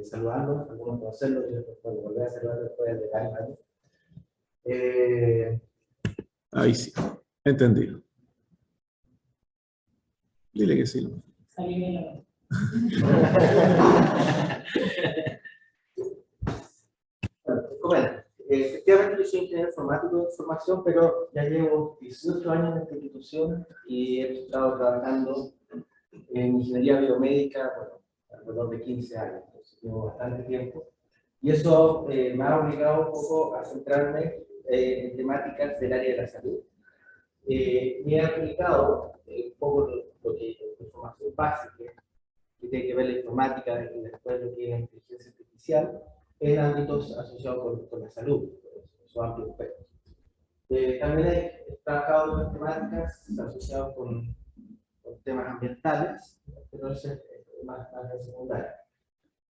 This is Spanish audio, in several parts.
saludarlos, algunos conocerlos, y después volver a saludar después de varios años. Ahí sí, entendido. Dile que sí. Bueno, efectivamente yo soy ingeniero informático de información, pero ya llevo 18 años en esta institución y he estado trabajando en ingeniería biomédica, bueno, alrededor de 15 años, entonces llevo bastante tiempo. Y eso me ha obligado un poco a centrarme en temáticas del área de la salud. Me he aplicado un poco lo que es información básica, que tiene que ver la informática y después lo que es la inteligencia artificial, en ámbitos asociados con la salud, su amplio espectro. También he trabajado en temáticas asociadas con temas ambientales, pero eso es más secundario.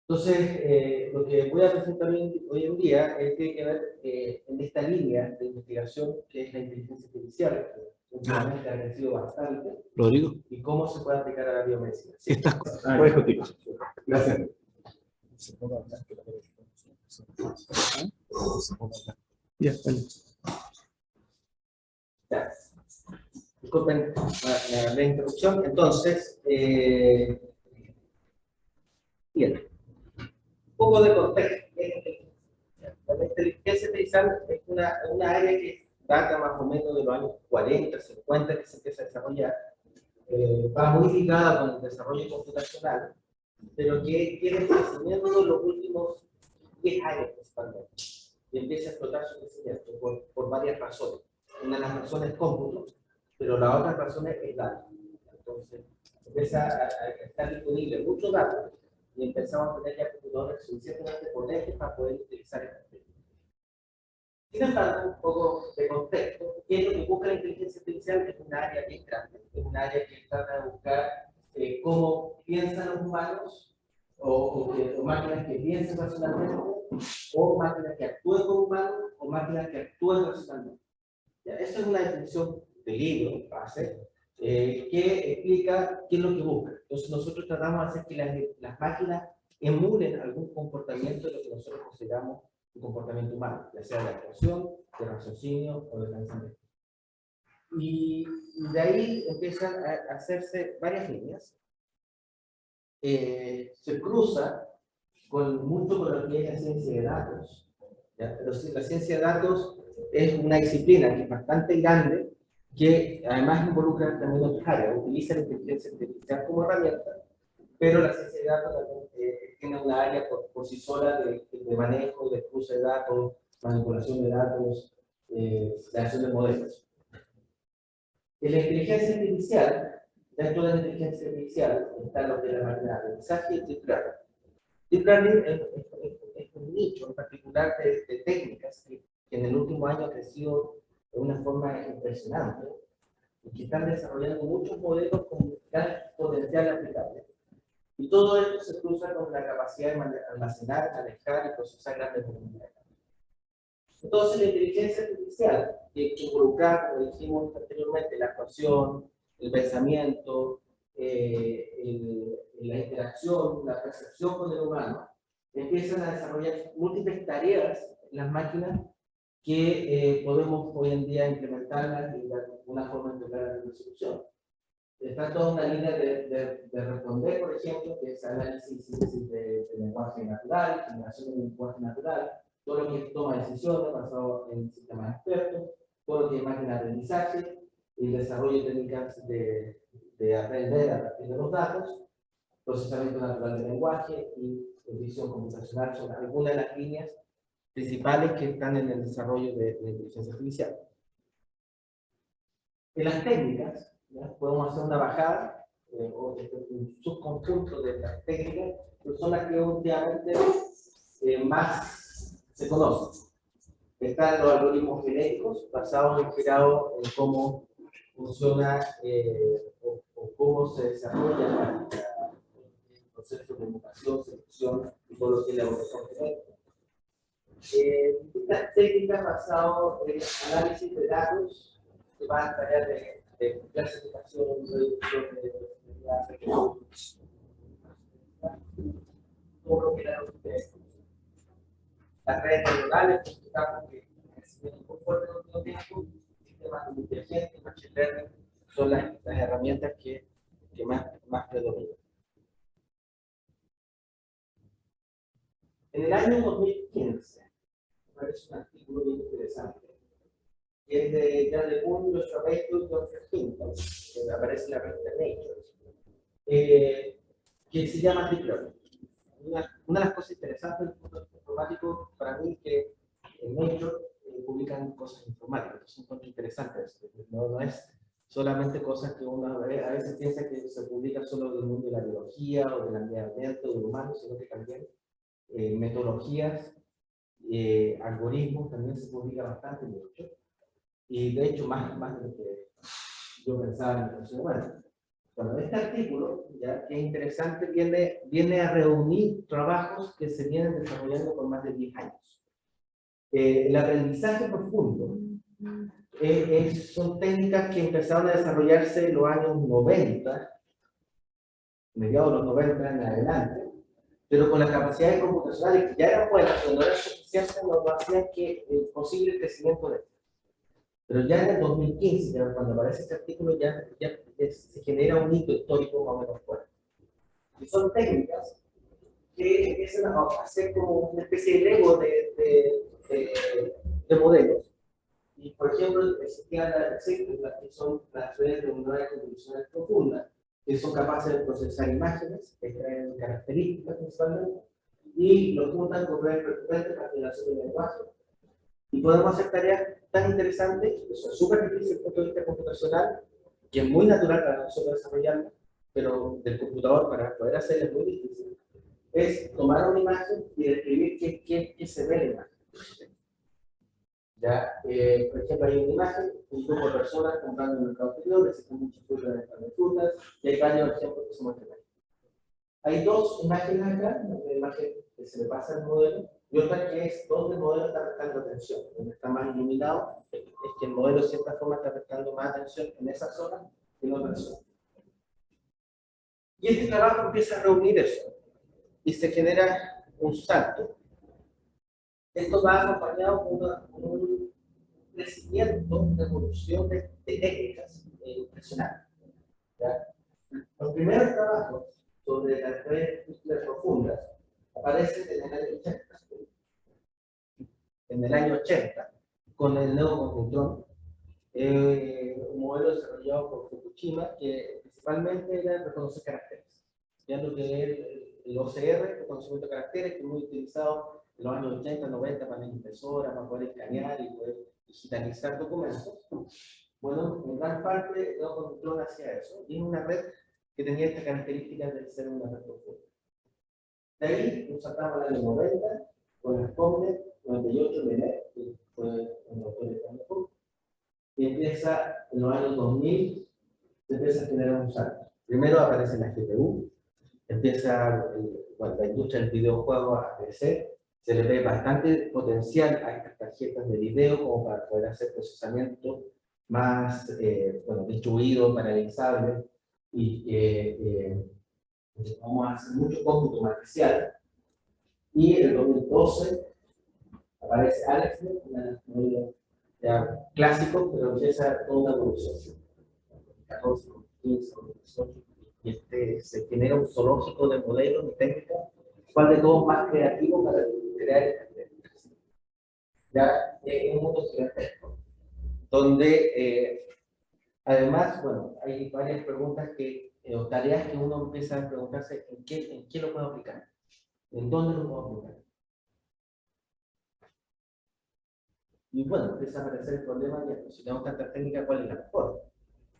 Entonces, lo que voy a presentar hoy en día tiene que ver en esta línea de investigación que es la inteligencia artificial, que últimamente ha crecido bastante. Rodrigo. Y cómo se puede aplicar a la biomedicina. Sí. Estas cosas. Puedes continuar. Gracias. Ya, dale. Ya. Disculpen la interrupción. Entonces, bien. Un poco de contexto. La inteligencia artificial es una área que data más o menos de los años 40, 50 que se empieza a desarrollar. Va muy ligada con el desarrollo computacional, pero que tiene crecimiento en los últimos 10 años principalmente. Y empieza a explotar su crecimiento por varias razones. Una de las razones es cómputo, pero la otra razón es datos. Entonces, empieza a estar disponible muchos datos y empezamos a tener ya computadores suficientemente potentes para poder utilizar esta técnica. Sin embargo, un poco de contexto, ¿qué es lo que busca la inteligencia artificial? Es un área bien grande, es un área que trata de buscar cómo piensan los humanos, o máquinas que piensen racionalmente, o máquinas que actúen como humanos, o máquinas que actúen racionalmente. ¿Ya? Esa es una definición de libro, base, que explica qué es lo que busca. Entonces nosotros tratamos de hacer que las máquinas emulen algún comportamiento de lo que nosotros consideramos un comportamiento humano, ya sea de actuación, de raciocinio o de pensamiento. Y de ahí empiezan a hacerse varias líneas. Se cruza mucho con lo que es la ciencia de datos. ¿Ya? Pero la ciencia de datos es una disciplina que es bastante grande, que además involucra también otras áreas, utiliza la inteligencia artificial como herramienta, pero la ciencia de datos también tiene una área por sí sola de manejo, de cruce de datos, manipulación de datos, creación de modelos. En la inteligencia artificial, dentro de la inteligencia artificial está lo que es la máquina de aprendizaje y el deep learning. Deep learning es un nicho en particular de técnicas que en el último año ha crecido de una forma impresionante y que están desarrollando muchos modelos con gran potencial aplicable. Y todo esto se cruza con la capacidad de almacenar, manejar y procesar grandes volúmenes. Entonces, la inteligencia artificial, que involucra, como dijimos anteriormente, la actuación, el pensamiento, la interacción, la percepción con el humano, empiezan a desarrollar múltiples tareas en las máquinas que podemos hoy en día implementarlas y de alguna forma entregar a la solución. Está toda una línea de responder, por ejemplo, que es análisis y síntesis de lenguaje natural, generación de lenguaje natural, todo lo que es toma de decisiones basado en sistemas expertos, todo lo que es máquina de aprendizaje, el desarrollo de técnicas de aprender a partir de los datos, procesamiento natural del lenguaje y visión computacional son algunas de las líneas principales que están en el desarrollo de la inteligencia artificial. En las técnicas, ¿ya? Podemos hacer una bajada o un subconjunto de estas técnicas, que son las que últimamente más se conocen. Están los algoritmos genéticos, basados en cómo funciona o cómo se desarrolla el proceso de mutación, selección y todo lo que es la evolución genética. Estas técnicas basadas en análisis de datos que van a tareas de clasificación, reducción de todo lo que era las redes neuronales, que reciben muy fuerte en último tiempo, sistemas de inteligente, machine learning, son las herramientas que más predominan. En el año 2015, me parece un artículo bien interesante, que es de Charlie Moon, Joshua Bacon y Geoffrey Hinton, que aparece en la revista Nature, que se llama Deep Learning. Una de las cosas interesantes del mundo informático para mí es que en Nature publican cosas informáticas, entonces es un punto interesante eso, no es solamente cosas que uno a veces piensa que se publica solo del mundo de la biología o del ambiente o del humano, sino que también metodologías, algoritmos también se publica bastante mucho, y de hecho más de lo que yo pensaba en el bueno. Bueno, este artículo, ya que es interesante, viene a reunir trabajos que se vienen desarrollando por más de 10 años. El aprendizaje profundo son técnicas que empezaron a desarrollarse en los años 90, mediados de los 90 en adelante, pero con las capacidades computacionales que ya eran buenas, pero no eran suficientes, no hacían que posible el crecimiento de esto. Pero ya en el 2015, cuando aparece este artículo, ya se genera un hito histórico más o menos fuerte. Y son técnicas que empiezan a hacer como una especie de lego de modelos. Y, por ejemplo, existían las que son las redes neuronales convolucionales profundas, que son capaces de procesar imágenes, extraer características principalmente, y lo juntan con redes recurrentes para generación de lenguaje. Y podemos hacer tareas tan interesantes, que son súper difíciles desde el punto de vista computacional, que es muy natural para nosotros desarrollarlas, pero del computador para poder hacerlo es muy difícil. Es tomar una imagen y describir qué se ve en la imagen. Ya, por ejemplo, hay una imagen, un grupo de personas comprando en el mercado exterior, necesitan muchas frutas de frutas, y hay varios ejemplos que se muestran ahí. Hay dos imágenes acá, una imagen que se le pasa al modelo, y otra que es donde el modelo está prestando atención. Donde está más iluminado, es que el modelo de cierta forma está prestando más atención en esa zona que en otra zona. Y este trabajo empieza a reunir eso, y se genera un salto. Esto va acompañado con un crecimiento, una evolución de técnicas impresionante. Los primeros trabajos sobre las redes profundas aparecen en el año 80. En el año 80, con el neocognitrón, un modelo desarrollado por Fukushima que principalmente era reconocer caracteres. Ya lo que es el OCR, reconocimiento de caracteres, que es muy utilizado en los años 80, 90 para la impresora, para poder escanear y poder digitalizar documentos. Bueno, en gran parte el neocognitrón hacía eso. Y es una red que tenía esta característica de ser una red profunda. De ahí nos saltamos al año 90, con el COMNET 98 Menet, que fue un autor de Stanford, y empieza en los años 2000, se empieza a generar un salto. Primero aparece la GPU, empieza la industria del videojuego a crecer, se le ve bastante potencial a estas tarjetas de video como para poder hacer procesamiento más distribuido, paralizable, y vamos a hacer mucho cómputo matricial. Y en el 2012 aparece AlexNet, un modelo ya clásico, pero empieza toda una evolución. 14, 15, 18, y se genera un zoológico de modelos y técnicas, cuál de todos más creativo para crear estas técnicas. Ya es un mundo gigantesco, donde además, bueno, hay varias preguntas o tareas que uno empieza a preguntarse en qué lo puedo aplicar, en dónde lo puedo aplicar. Y bueno, empieza a aparecer el problema de si tenemos tantas técnicas, ¿cuál es la mejor?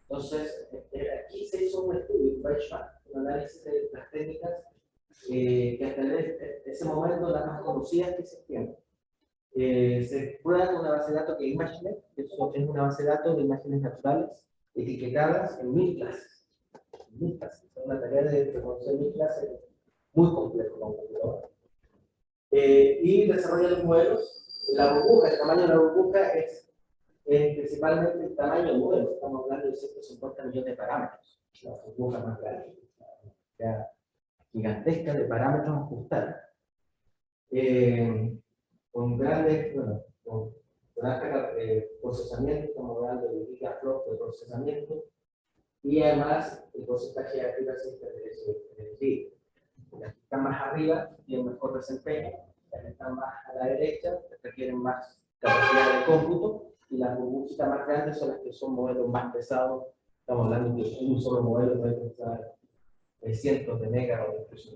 Entonces, aquí se hizo un estudio, un análisis de las técnicas que hasta ese momento las más conocidas que existían. Se prueba con una base de datos que es ImageNet, que es una base de datos de imágenes naturales etiquetadas en 1000 clases. 1000 clases. Es una tarea de reconocer 1000 clases muy complejo con computador. Y desarrollan los modelos. La burbuja, el tamaño de la burbuja es principalmente el tamaño del modelo. Estamos hablando de 150 millones de parámetros. La burbuja más grande. gigantesca de parámetros a ajustar, con grandes, bueno, con alto procesamiento, estamos hablando de gigaflops de procesamiento, y además el porcentaje de activación de energía. Las que están más arriba tienen mejor desempeño, las que están más a la derecha requieren más capacidad de cómputo, y las burbujitas más grandes son las que son modelos más pesados. Estamos hablando de que un solo modelo puede pensar cientos de megas o incluso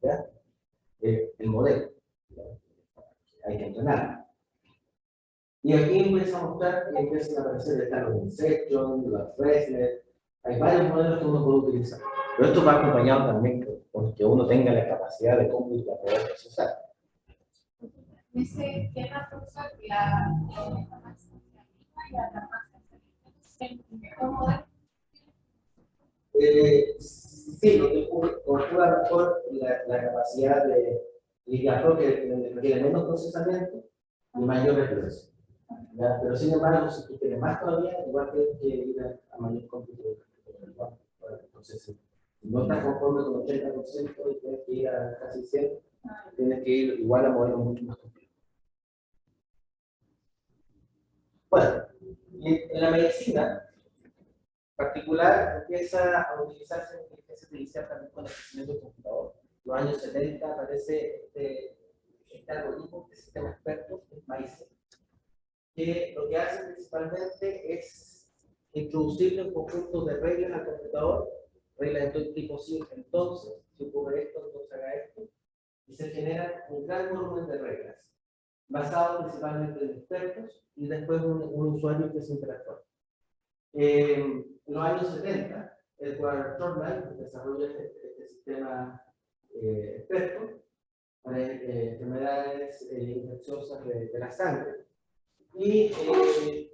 ¿ya? El modelo. ¿Ya? Hay que entrenarlo. Y aquí empieza a mostrar que empiezan a aparecer los Inception, los Fresnel. Hay varios modelos que uno puede utilizar. Pero esto va acompañado también con que uno tenga la capacidad de cómputo para poder procesar. Dice que la fuerza que la máxima y la máxima ¿cómo sí, lo que conjuga mejor la capacidad de gigaflop que requiere menos procesamiento y mayor recursos. Pero sin embargo, si tú quieres más todavía, igual tienes que ir a mayor cómputo. Entonces, si no estás conforme con 80% y tienes que ir a casi 100%, tienes que ir igual a modelos mucho más complejos. Bueno, y en la medicina particular empieza a utilizarse la inteligencia artificial también con el crecimiento del computador. En los años 70 aparece este algoritmo, este sistema experto, el MAICE, que lo que hace principalmente es introducirle un conjunto de reglas al computador, reglas de todo tipo, sí, entonces, si ocurre esto, entonces haga esto, y se genera un gran volumen de reglas, basado principalmente en expertos, y después un usuario que es interactuar. En los años 70, Edward Thorndike desarrolla este sistema experto para enfermedades infecciosas de la sangre, y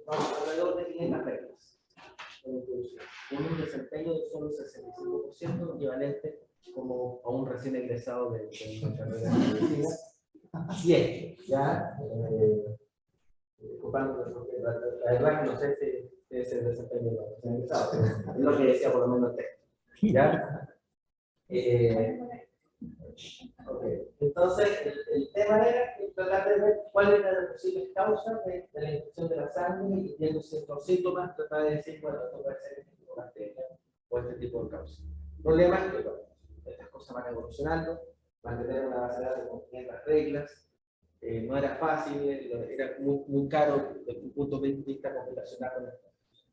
alrededor de 500 reglas. Un desempeño de solo 65%, equivalente como a un recién egresado de nuestra carrera de medicina. Y esto, ya, disculpando, porque la verdad que no sé si es el desempeño de los recién egresados, pero es lo que decía por lo menos el texto. ¿Ya? Okay. Entonces, el tema era tratar de ver cuáles eran las posibles causas de la infección de la sangre, y viendo ciertos síntomas, tratar de decir, bueno, esto puede ser este tipo de bacteria o este tipo de causa. El problema es que, bueno, estas cosas van evolucionando, mantener una base de datos con 500 reglas, no era fácil, era muy caro desde un punto de vista computacional.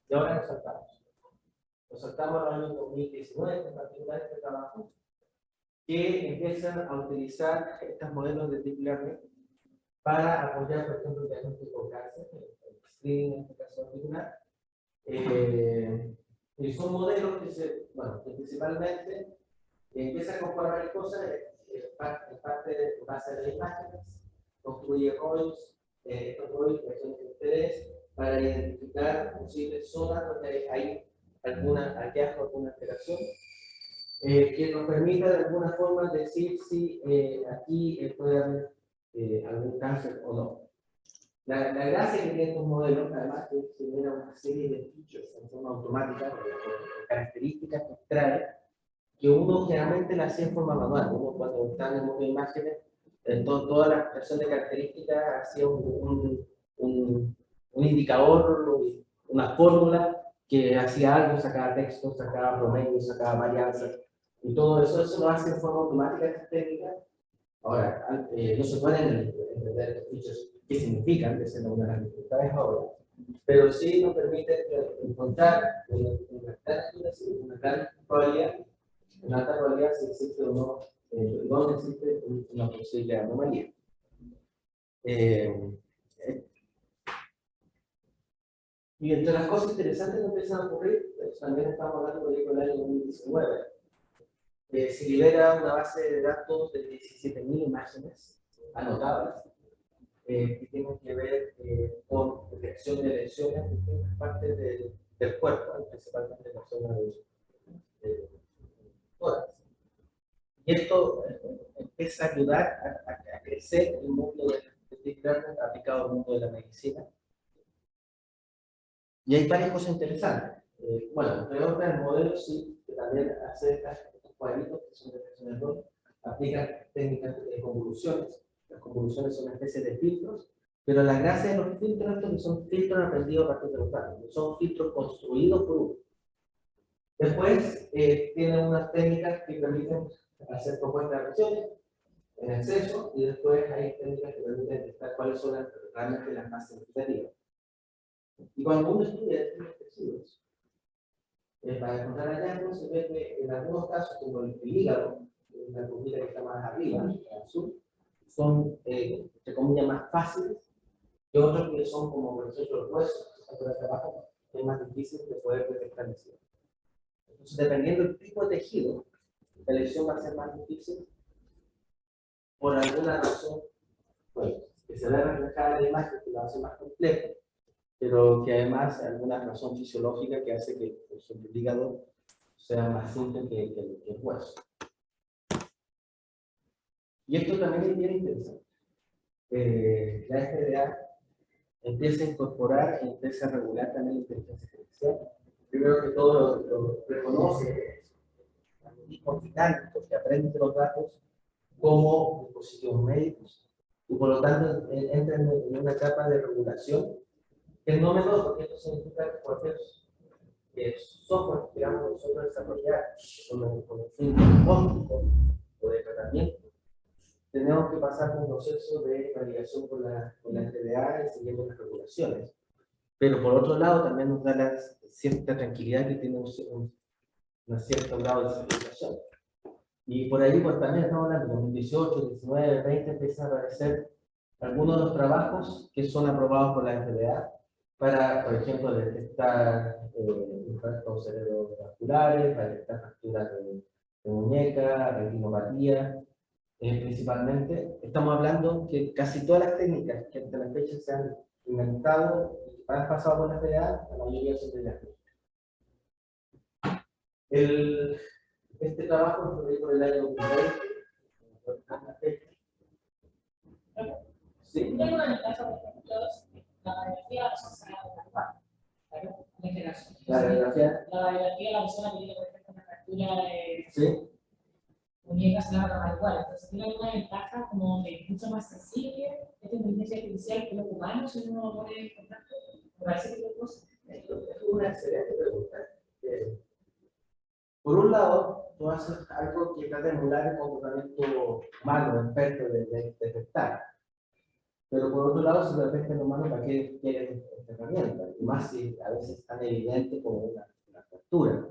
Y ahora nos saltamos. Nos saltamos al año 2019, en particular este trabajo, que empiezan a utilizar estos modelos de deep learning para apoyar, por ejemplo, el diagnóstico de cáncer, el screening en este caso particular. Y son modelos que, bueno, que principalmente empiezan a comparar varias cosas en parte de base de imágenes, construye ROIs, estos ROIs, regiones de interés, para identificar posibles zonas donde hay alguna hallazgo, alguna alteración. Que nos permita de alguna forma decir si aquí puede haber algún cáncer o no. La gracia que tiene estos modelos, además, es que genera una serie de features en forma automática, de características que extrae, que uno generalmente las hacía en forma manual. Uno, cuando está en el mundo de imágenes, toda la expresión de características hacía un indicador, una fórmula que hacía algo, sacaba texto, sacaba promedio, sacaba varianzas. Y todo eso lo hace de forma automática esta técnica. Ahora, no se pueden entender los features qué significan, que es una de las dificultades ahora, pero sí nos permite encontrar una gran probabilidad, una alta probabilidad si existe o no, dónde existe una posible anomalía. Y entre las cosas interesantes que empiezan a ocurrir, también estamos hablando del año 2019. Se libera una base de datos de 17.000 imágenes anotadas que tienen que ver con detección de lesiones en distintas partes del cuerpo, principalmente en la zona de tórax. Y esto empieza a ayudar a crecer el mundo del deep learning aplicado al mundo de la medicina. Y hay varias cosas interesantes. Bueno, entre otras, el modelo sí, que también hace estas cuadritos que son detección de error, aplican técnicas de convoluciones. Las convoluciones son una especie de filtros, pero la gracia de los filtros es que son filtros aprendidos a partir de los datos, no son filtros construidos por uno. Después, tienen unas técnicas que permiten hacer propuestas de acciones en exceso, y después hay técnicas que permiten detectar cuáles son realmente las más significativas. Y cuando uno estudia estos tejidos, para encontrar hallazgos, se ve que en algunos casos, como el hígado, la comida que está más arriba, al sur, son, entre comillas, más fáciles, y otros que son como, por ejemplo, los huesos, que están por acá abajo, es más difícil de poder detectar lesiones. Entonces, dependiendo del tipo de tejido, la elección va a ser más difícil por alguna razón, bueno, que se ve reflejada en la imagen, que lo hace más complejo, pero que además hay alguna razón fisiológica que hace que el hígado sea más simple que el hueso. Y esto también es bien interesante. La FDA empieza a incorporar y empieza a regular también la inteligencia artificial. Primero que todo lo reconoce algoritmos dinámicos que aprenden de los datos como dispositivos médicos, y por lo tanto entran en una etapa de regulación que es no menor, porque esto significa que cualquier software que queramos nosotros desarrollar con el fin diagnóstico o de tratamiento, tenemos que pasar por un proceso de validación con la FDA y siguiendo las regulaciones. Pero por otro lado, también nos da la cierta tranquilidad que tiene un cierto grado de certificación. Y por ahí, pues también estamos hablando de 2018, 19, 20, empiezan a aparecer algunos de los trabajos que son aprobados por la FDA para, por ejemplo, detectar infartos cerebrovasculares, para detectar fracturas de muñeca, retinopatía, principalmente. Estamos hablando que casi todas las técnicas que hasta la fecha se han inventado y han pasado por la FDA, la mayoría son de las Este trabajo es proyecto del año 2020. Sí. Tengo una ventaja, por ejemplo, la radiografía asociada a la cual, ¿claro? La radiografía. La radiografía, la persona que tiene, por ejemplo, una fractura de Sí. muñecas, se la va a igual. Entonces, tiene una ventaja como de mucho más sensible, esta inteligencia artificial que los humanos, si uno lo pone en contacto, me parece que es cosa. Es una excelente pregunta. Por un lado, tú haces algo que trata de emular el comportamiento humano, experto de detectar. Pero por otro lado, si lo detecta el humano, ¿para qué quieren esta herramienta? Y más si a veces es tan evidente como una fractura.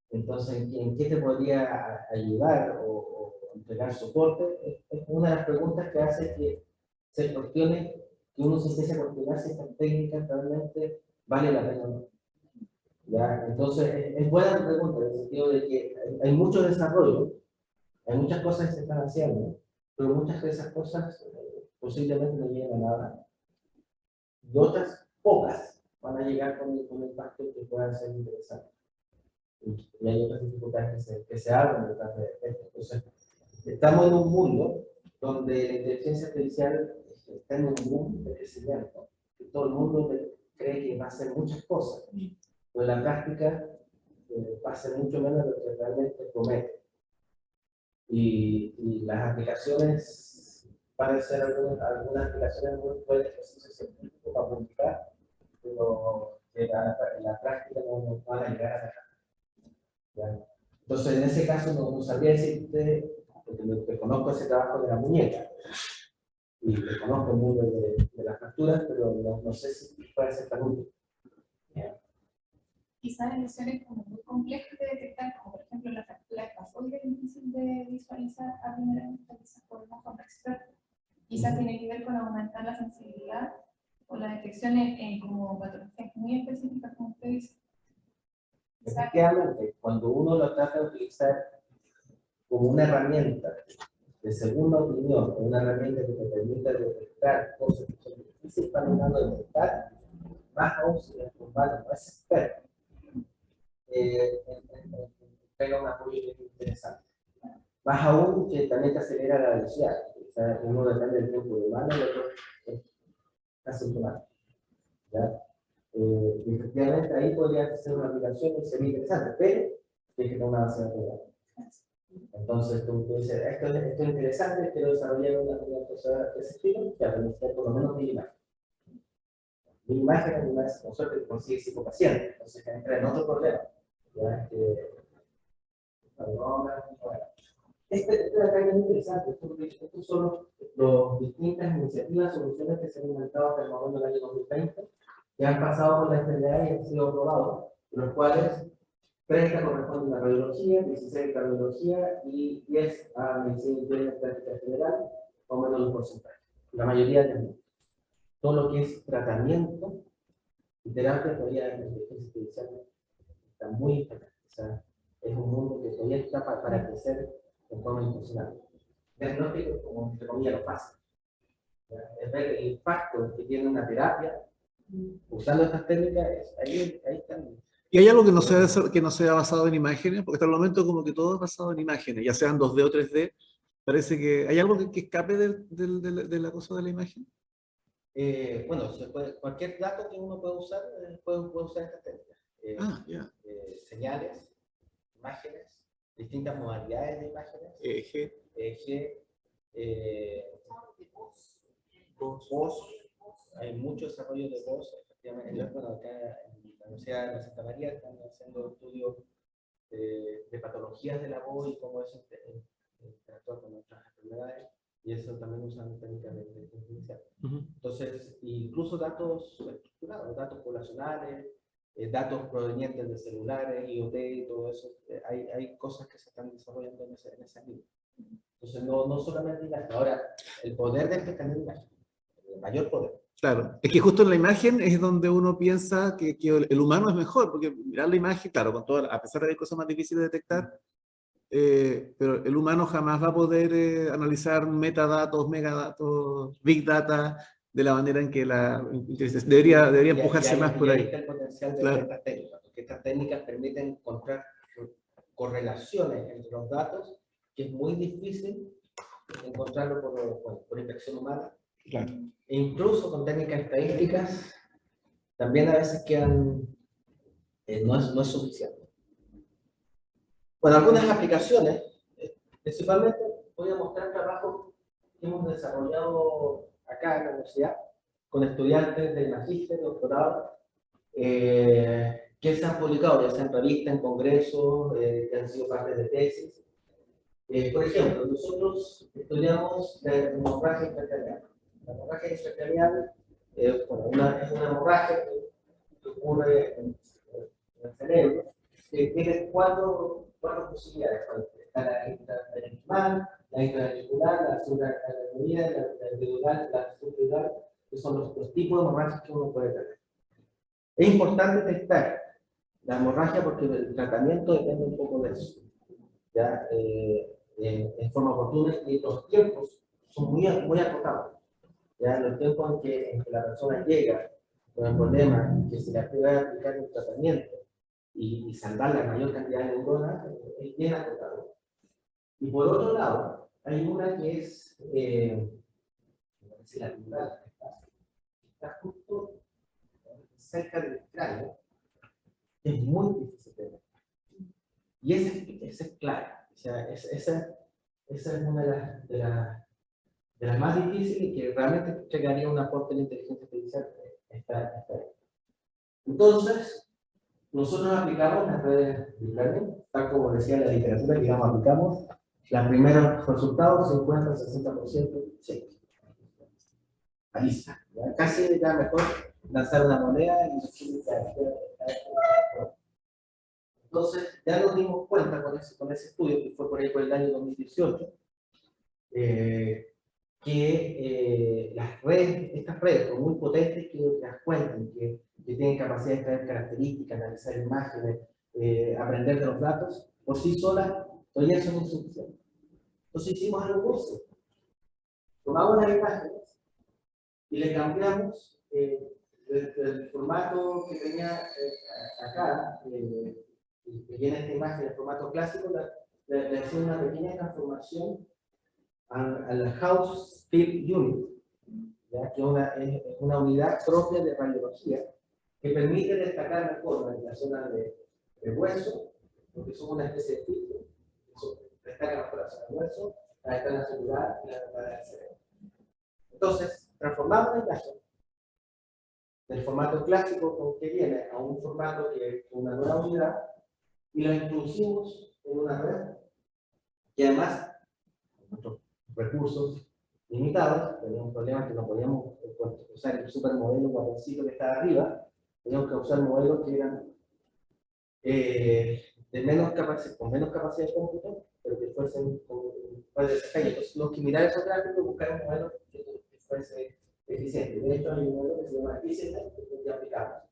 Entonces, ¿en qué te podría ayudar o entregar soporte? Es una de las preguntas que hace que se cuestione, que uno se empiece a cuestionar si esta técnica realmente vale la pena o no. ¿Ya? Entonces, es buena la pregunta, en el sentido de que hay mucho desarrollo, hay muchas cosas que se están haciendo, pero muchas de esas cosas posiblemente no lleguen a nada, y otras pocas van a llegar con un impacto que pueda ser interesante. Y hay otras dificultades que se abren detrás de esto. Entonces, estamos en un mundo donde la inteligencia artificial está en un boom de crecimiento, y todo el mundo cree que va a hacer muchas cosas, pero en la práctica va a ser mucho menos de lo que realmente promete. Y las aplicaciones van a ser algunas aplicaciones muy buenas de ejercicio científico para publicar, pero que en la práctica no van a llegar a la. ¿Ya? Entonces, en ese caso, no sabría decirte, porque conozco ese trabajo de la muñeca y conozco el mundo de las fracturas, pero no sé si puede ser tan útil. Quizás en lesiones como muy complejas de detectar, como por ejemplo la fractura escafoide, es difícil de visualizar a primera vista, quizás por un ojo experto. Quizás tiene que ver con aumentar la sensibilidad o la detección en como patologías muy específicas, como usted dice. Efectivamente, cuando uno lo trata de utilizar como una herramienta de segunda opinión, una herramienta que te permita detectar cosas que son difíciles para el humano de detectar, más aún si el humano no es experto, tenga un apoyo interesante. Más aún que también te acelera la velocidad. O sea, uno depende del tiempo de humano y el otro es asintomático. ¿Ya? Y efectivamente ahí podría ser una aplicación y sería interesante, pero tiene que tener una base de datos. Entonces tú dices, esto es interesante, quiero desarrollar una cosa de ese estilo, ya necesitas por lo menos 1000 imágenes. 1000 imágenes, con suerte consigues 5 pacientes, entonces entra en otro problema. Ya que, este de acá es muy interesante, estos son las distintas iniciativas, soluciones que se han inventado hasta el momento del año 2020, que han pasado por la enfermedad y han sido aprobados, de los cuales 30 corresponden a radiología, 16 a cardiología y 10 a medicina interna y práctica general, o menos un porcentaje. La mayoría del mundo. Todo lo que es tratamiento y terapia todavía en la inteligencia artificial está muy importante. O sea, es un mundo que todavía está para crecer en forma impresionante. Diagnóstico, como entre comillas, lo fácil. Es ver el impacto que tiene una terapia usando estas técnicas, ahí están. ¿Y hay algo que no sea basado en imágenes? Porque hasta el momento como que todo es basado en imágenes, ya sean 2D o 3D. Parece que hay algo que escape de la cosa de la imagen. Bueno, cualquier dato que uno pueda usar, puede usar estas técnicas. Ya. Señales, imágenes, distintas modalidades de imágenes. EEG, voz. Hay mucho desarrollo de voz. Efectivamente, bueno, acá en la Universidad de Santa María están haciendo estudios de patologías de la voz y cómo eso interactúa con otras enfermedades. Y eso también usan técnicas de inteligencia artificial. Entonces, incluso datos estructurados, datos poblacionales, datos provenientes de celulares, IoT y todo eso, hay cosas que se están desarrollando en esa línea. Entonces, no solamente imagen. Ahora, el poder de este canal imagen, el mayor poder. Claro, es que justo en la imagen es donde uno piensa que el humano es mejor, porque mirar la imagen, claro, con todo, a pesar de que hay cosas más difíciles de detectar, pero el humano jamás va a poder analizar metadatos, megadatos, big data, de la manera en que la inteligencia debería empujarse más por ahí. Ahí está el potencial de estas técnicas, porque estas técnicas permiten encontrar correlaciones entre los datos, que es muy difícil encontrarlo por inspección humana. Claro. E incluso con técnicas estadísticas, también a veces quedan, no es suficiente. Bueno, algunas aplicaciones, principalmente voy a mostrar trabajos que hemos desarrollado acá en la universidad, con estudiantes de magíster, doctorado, que se han publicado, ya sea en revistas, en congresos, que han sido parte de tesis. Por ejemplo, nosotros estudiamos la hemorragia intracraneal. La hemorragia intracraneal es una hemorragia que ocurre en el cerebro, que tiene cuatro posibilidades. Está la intraventricular, la intraventricular, la suprarrenal, la epidural, la suprarrenal, que son los tipos de hemorragias que uno puede tener. Es importante detectar la hemorragia porque el tratamiento depende un poco de eso. ¿Ya? En forma oportuna, y los tiempos son muy acotados. ¿Ya? Los tiempos en que la persona llega con el problema, que se le puede aplicar un tratamiento y salvar la mayor cantidad de neuronas, es bien acotado. Y por otro lado, hay una que es la epidural, está justo cerca del cráneo, es muy difícil de ver. Y esa es clara. O sea, esa es una de las más difíciles y que realmente entregaría un aporte de la inteligencia artificial. Está ahí. Entonces, nosotros aplicamos las redes de learning, tal como decía la literatura, digamos, aplicamos los primeros resultados, 50-60%, sí. Ahí está. Casi ya mejor lanzar una moneda y entonces ya nos dimos cuenta con ese estudio que fue por ahí por el año 2018 que estas redes son muy potentes, que las cuentan, que tienen capacidad de extraer características, analizar imágenes, aprender de los datos, por sí solas todavía son insuficientes. Entonces hicimos algo muy simple. Tomamos las imágenes y le cambiamos el formato que tenía acá, que viene esta imagen en formato clásico, le hacemos una pequeña transformación a la House Field Unit, ¿ya? Que es una unidad propia de radiología que permite destacar mejor la zona de hueso, porque son una especie de filtro, zona del hueso, la ventana celular y la ventana del cerebro. Entonces, transformamos la imagen del formato clásico con que viene a un formato que es una nueva unidad y lo introducimos en una red y además, con nuestros recursos limitados, teníamos un problema que no podíamos usar el supermodelo guaponcito que está arriba, teníamos que usar modelos que eran de menos capacidad, con menos capacidad de cómputo, pero que fuesen entonces tenemos que mirar esos gráficos y buscar un modelo que fuese eficiente. De hecho, hay un modelo que se llama eficiente, que aplicamos.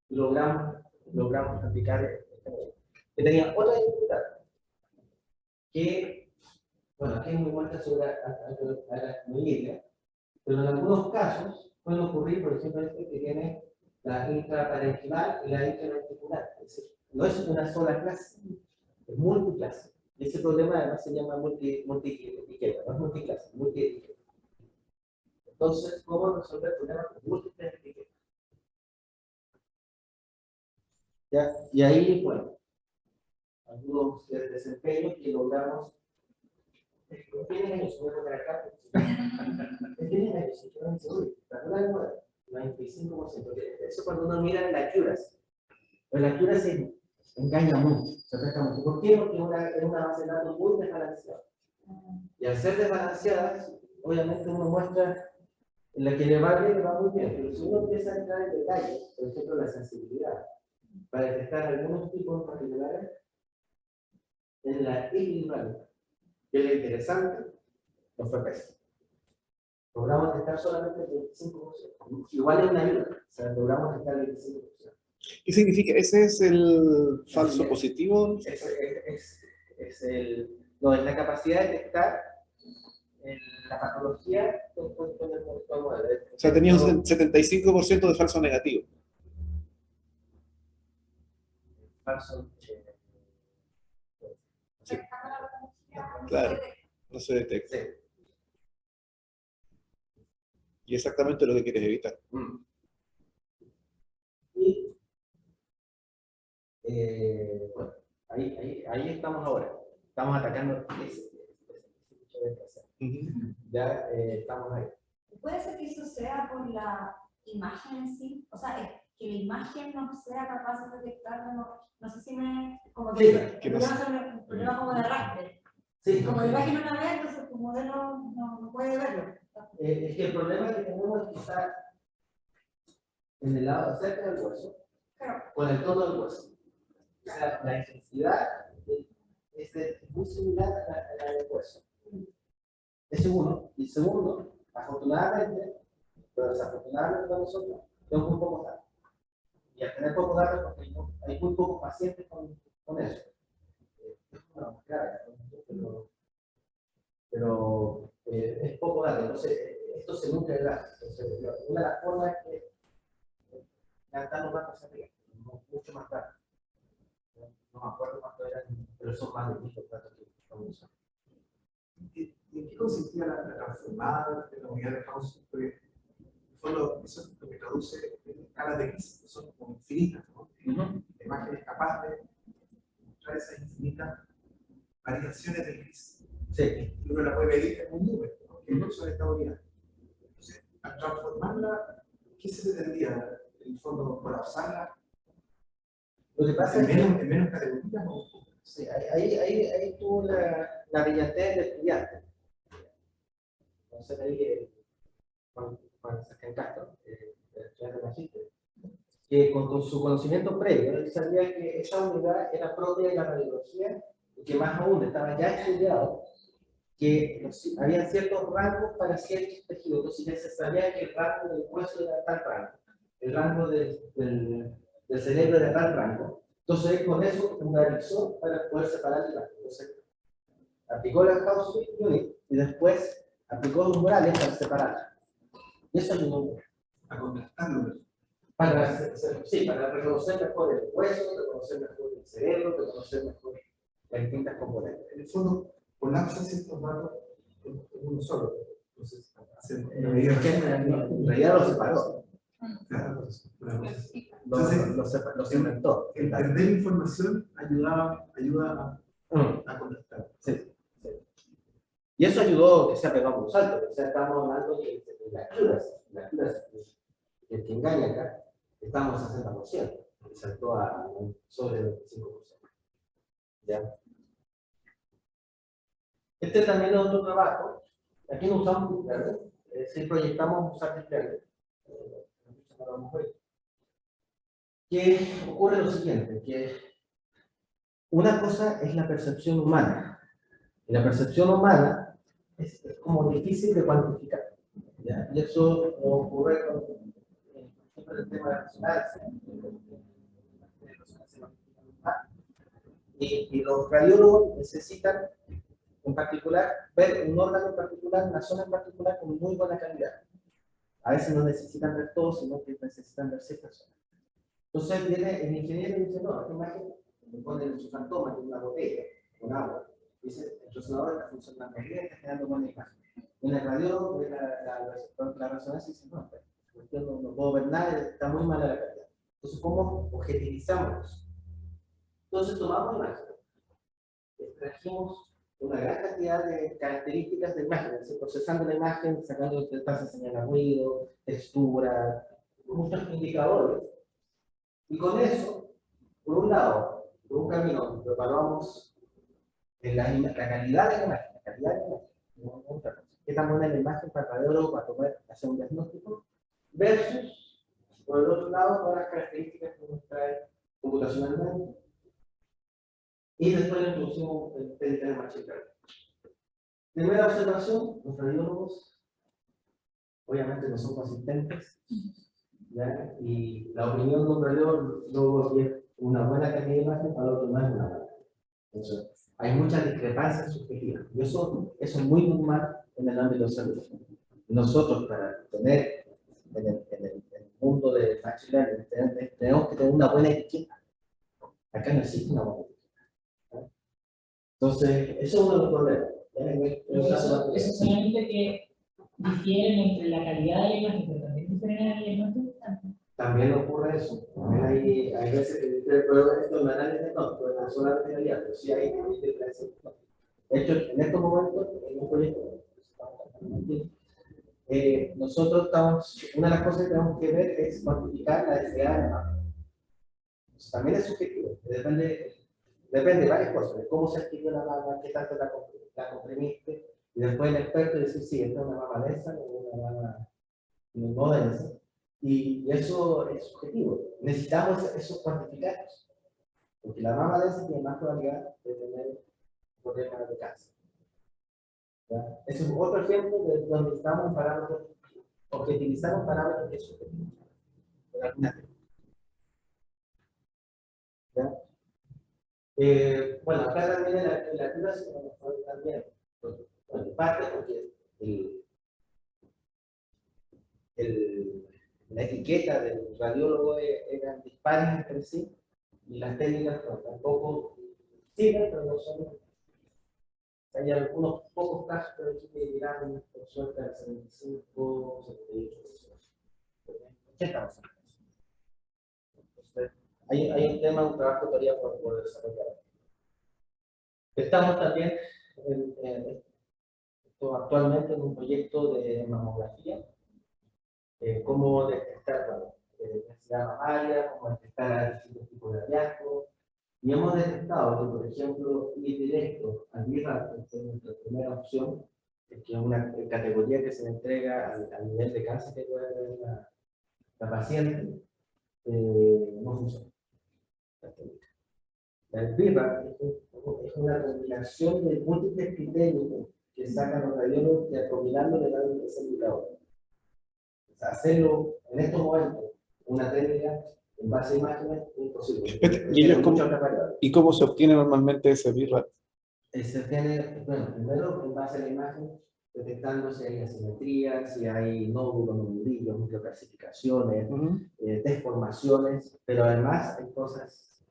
Y logramos aplicar este modelo. Que tenía otra dificultad, que, bueno, aquí hay muy muestra sobre la medirla, pero en algunos casos pueden ocurrir, por ejemplo, este que tiene la intraparenquimal y la intraventricular. Es decir, no es una sola clase, es multiclase. Y ese problema además se llama multi-etiqueta, no es multiclase, es multi-etiqueta. Entonces, ¿cómo resolver problemas con múltiples etiquetas? ¿Ya? Y ahí, bueno, algunos desempeños que logramos. Tienen años, voy a poner acá. Tienen años, la nueva nueva, 95%. Eso cuando uno mira la accuracy. Pero la accuracy engaña mucho, se presta mucho. ¿Por qué? Porque es una base de datos muy desbalanceada. Y al ser desbalanceadas, obviamente uno muestra en la que le va bien, le va muy bien. Pero si uno empieza a entrar en detalles, por ejemplo, la sensibilidad, para detectar algunos tipos particulares, en la individualidad, que es lo interesante, no fue pésimo. Logramos detectar solamente el 25%. Igual es una ayuda, o sea, logramos detectar el 25%. ¿Qué significa? ¿Ese es el falso positivo? No, es la capacidad de detectar la patología con el modelo. O sea, tenía un 75% de falso negativo. Falso. Sí. Claro, no se detecta. Sí. Y exactamente lo que quieres evitar. Y bueno, ahí estamos ahora. Estamos atacando ese. Ya estamos ahí. ¿Puede ser que eso sea por la imagen en sí? O sea, que la imagen no sea capaz de detectar, no sé si me... Como que Sí, un problema como de arrastre. Sí, como la imagen no la ve, entonces tu modelo no puede verlo. Es que el problema que tenemos es que está en el lado cerca del hueso, Claro. con el tono del hueso. O sea, la intensidad es muy similar a la del hueso. Es uno. Y segundo, afortunadamente, pero desafortunadamente para nosotros, tenemos muy pocos datos. Y al tener pocos datos, porque hay muy pocos pacientes con eso. Es una más grave, pero es poco dato. Entonces, esto se nutre de datos. Entonces, una de las formas es que dando datos arriba, mucho más datos. No me acuerdo cuánto eran, pero son más de 1000 datos que estamos usando. ¿En qué consistía la transformada de la unidad de Hausdorff? Porque eso es lo que traduce en escalas de gris, que son como infinitas, ¿no? La imagen es capaz de mostrar esas infinitas variaciones de gris. Sí. Y uno la puede medir en un número, ¿no? Que es esta unidad. Entonces, al transformarla, ¿qué se pretendía? En el fondo, colapsarla. Lo que pasa es que ¿En menos categorías o...? sí, ahí tuvo la brillantez del estudiante. Entonces ahí Juan Sebastián Castro, el estudiante de magíster, que con su conocimiento previo, él sabía que esa unidad era propia de la radiología y que más aún estaba ya estudiado que había ciertos rangos para ciertos tejidos. Entonces ya se sabía que el rango del hueso era tal rango, el rango del cerebro era tal rango. Entonces con eso regularizó para poder separar el rango. Entonces aplicó la Hausdorff Unit y después aplicó los umbrales para separarla. Y eso ayudó mucho. A contrastarlo. Para reconocer mejor el hueso, reconocer mejor el cerebro, reconocer mejor las distintas componentes. En el fondo, colapsa ciertos datos en uno solo. Entonces, hacen una En medida realidad lo separó. Claro, Lo segmentó. el perder información ayuda a contrastar. Sí. Y eso ayudó que sea pegado un salto. O sea, estamos hablando de la accuracy, el que engaña acá, estamos a 60%, que saltó a sobre el 25%. ¿Ya? Este también es otro trabajo. Aquí no usamos Deep Learning, sí proyectamos usar Deep Learning. Que ocurre lo siguiente, que una cosa es la percepción humana. Y la percepción humana es como difícil de cuantificar. ¿Ya? Y eso ocurre con el tema de la resonancia. Y los radiólogos necesitan, en particular, ver un órgano en particular, una zona en particular con muy buena calidad. A veces no necesitan ver todo, sino que necesitan ver ciertas zonas. Entonces viene el ingeniero y dice, no, esta imagen, me ponen su fantoma en una botella, con agua. Dice, el resonador está funcionando bien, está generando buena imagen. En el radiólogo ve la resonancia y dice, no, no puedo ver nada, está muy mala la calidad. Entonces, ¿cómo objetivizamos? Entonces tomamos imágenes, extrajimos una gran cantidad de características de imágenes, procesando la imagen, sacando tasa de señal de ruido, textura, muchos indicadores. Y con eso, por un lado, por un camino, evaluamos la calidad de la imagen, la calidad de la imagen, no otra cosa. Qué tan buena es la imagen para el radiólogo para poder hacer un diagnóstico, versus, por el otro lado, todas las características que nos trae computacionalmente. Y después le introducimos el técnica de machine learning. Primera observación, los radiólogos obviamente no son consistentes, ¿ya? Y la opinión de un radiólogo es una buena calidad de imagen, para el otro no es una buena. Entonces, hay muchas discrepancias subjetivas. Y eso es muy normal en el ámbito de salud. Nosotros, para tener en el mundo de machine learning, tenemos que tener una buena etiqueta. Acá no existe una buena etiqueta. Entonces, eso es uno de los problemas. Eso solamente que difieren entre la calidad de la imagen, pero también difieren en el diagnóstico. También ocurre eso. También hay veces que esto es un análisis no, pero es solamente de calidad, pero sí hay diferencias. De hecho, en estos momentos, en un proyecto, nosotros estamos, una de las cosas que tenemos que ver es cuantificar la densidad de la imagen. También es subjetivo, depende de varias cosas, de cómo se adquirió la mama, qué tanto la comprimiste, y después el experto dice, sí, esta es una mama densa o una mama no densa, y eso es subjetivo. Necesitamos esos cuantificados, porque la mama densa tiene más probabilidad de tener problemas de cáncer. ¿Ya? Ese es otro ejemplo de donde estamos un parámetro, objetivizar un parámetro que es subjetivo. ¿Ya? Bueno, acá también en la accuracy también, bueno, parte porque la etiqueta del radiólogo eran dispares entre sí, y las técnicas pues, tampoco sirven, pero no son. Hay algunos pocos casos que llegaron por suerte al 75, 78, 80%. Entonces, hay un tema, un trabajo todavía por desarrollar. Estamos también actualmente en un proyecto de mamografía, cómo detectar densidad mamaria, cómo detectar distintos tipos de hallazgos. Y hemos detectado que, por ejemplo, ir directo al BIRAT, que es nuestra primera opción, que es una categoría que se le entrega al nivel de cáncer que puede tener la paciente, no funciona. El BIRAT es una combinación de múltiples criterios que sacan los radiólogos que combinando le dan ese indicador. Hacerlo en estos momentos, una técnica en base a imágenes, es imposible. ¿Y cómo se obtiene normalmente ese BIRAT? Se tiene, bueno, primero en base a la imagen, detectando si hay asimetría, si hay nódulos, nodulillos, microcalcificaciones, deformaciones, pero además hay cosas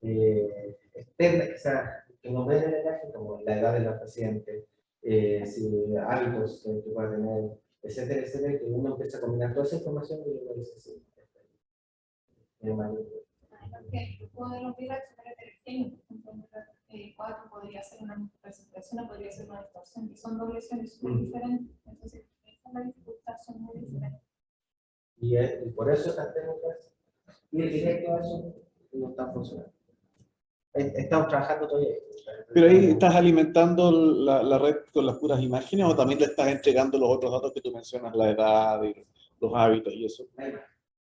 externas, o sea, que no ven en la imagen, como la edad de la paciente, si hábitos que pueda tener, etcétera, etcétera, que uno empieza a combinar toda esa información y uno dice sí. Porque el grupo de los virus es heterogéneo, por ejemplo, 4 podría ser una representación persona podría ser una distorsión, y son dos lesiones súper diferentes, entonces esa es la dificultad, son muy diferentes. Y por eso estas técnicas ir directo a eso no están funcionando. Estamos trabajando todavía. Pero ahí estás alimentando la red con las puras imágenes o también le estás entregando los otros datos que tú mencionas, la edad y los hábitos y eso.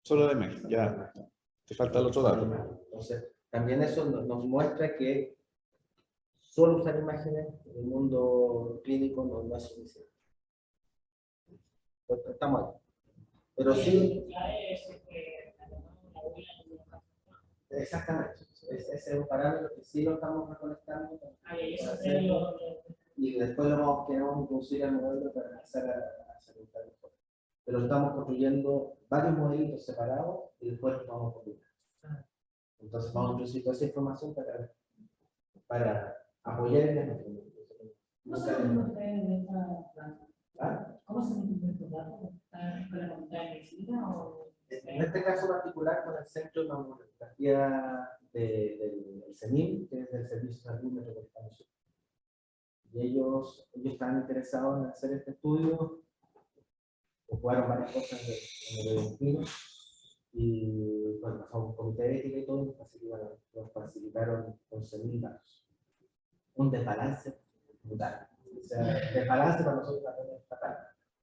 Solo la imagen, ya. Te falta el otro dato. Entonces, también eso nos muestra que solo usar imágenes en el mundo clínico no es suficiente. Pues, estamos ahí. Pero sí, exactamente. Ese es un parámetro que sí lo estamos recolectando. Y después queremos introducir al modelo para empezar a segmentar mejor. Pero estamos construyendo varios modelitos separados y después los vamos a combinar. Entonces vamos a introducir toda esa información para apoyar el diagnóstico. ¿Cómo se encuentran ¿Cómo se encuentran con la comunidad de medicina? En este caso particular con el Centro de Mamografía del CENIM, que es del Servicio de Salud Metropolitano Sur. Y ellos estaban interesados en hacer este estudio, jugaron varias cosas en el evento, y bueno, pasamos un comité de ética y todo, nos facilitaron 11.000 datos. Un desbalance brutal. O sea, desbalance para nosotros también es fatal.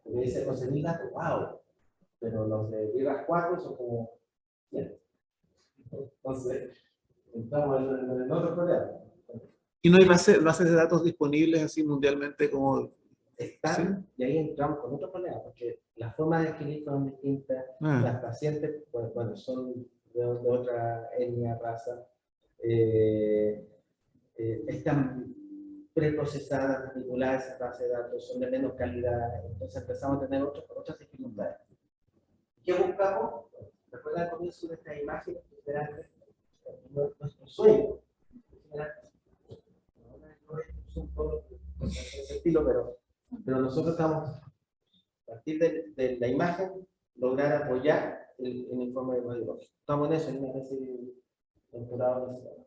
Porque dice 11.000 datos, wow, pero los de Vivas 4 son como 100. Entonces, estamos en el otro problema. ¿Y no hay bases de datos disponibles así mundialmente como...? Están, ¿Sí? y ahí entramos con otro problema, porque las formas de escribir son distintas, las pacientes, pues, bueno, son de otra etnia, raza, están preprocesadas, manipuladas esas bases de datos, son de menos calidad, entonces empezamos a tener otras dificultades. ¿Qué buscamos? Recuerda al comienzo de estas imágenes que eran nuestro sueño. No es un poco de ese estilo, pero nosotros estamos, a partir de la imagen, lograr apoyar el informe de radiológico. Estamos en eso, en una especie de doctorado en ese tema.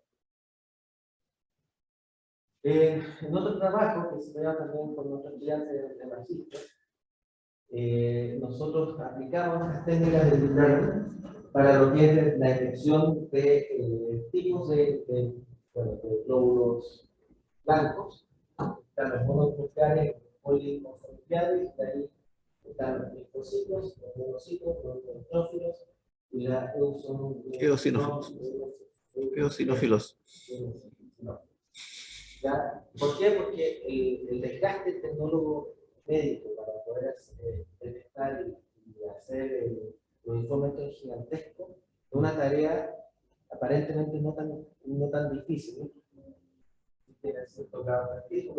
En otro trabajo que se vea también con nuestros estudiantes de magíster, nosotros aplicamos las técnicas de deep learning para lo que es la detección de tipos de glóbulos blancos. Están los mononucleares, polinucleares, de ahí están los linfocitos, los monocitos, los neutrófilos y la eosinófilos. ¿Ya? ¿Por qué? Porque el desgaste tecnólogo médico para poder detectar y hacer los informes gigantescos es una tarea aparentemente no tan difícil, tiene cierto grado de riesgo,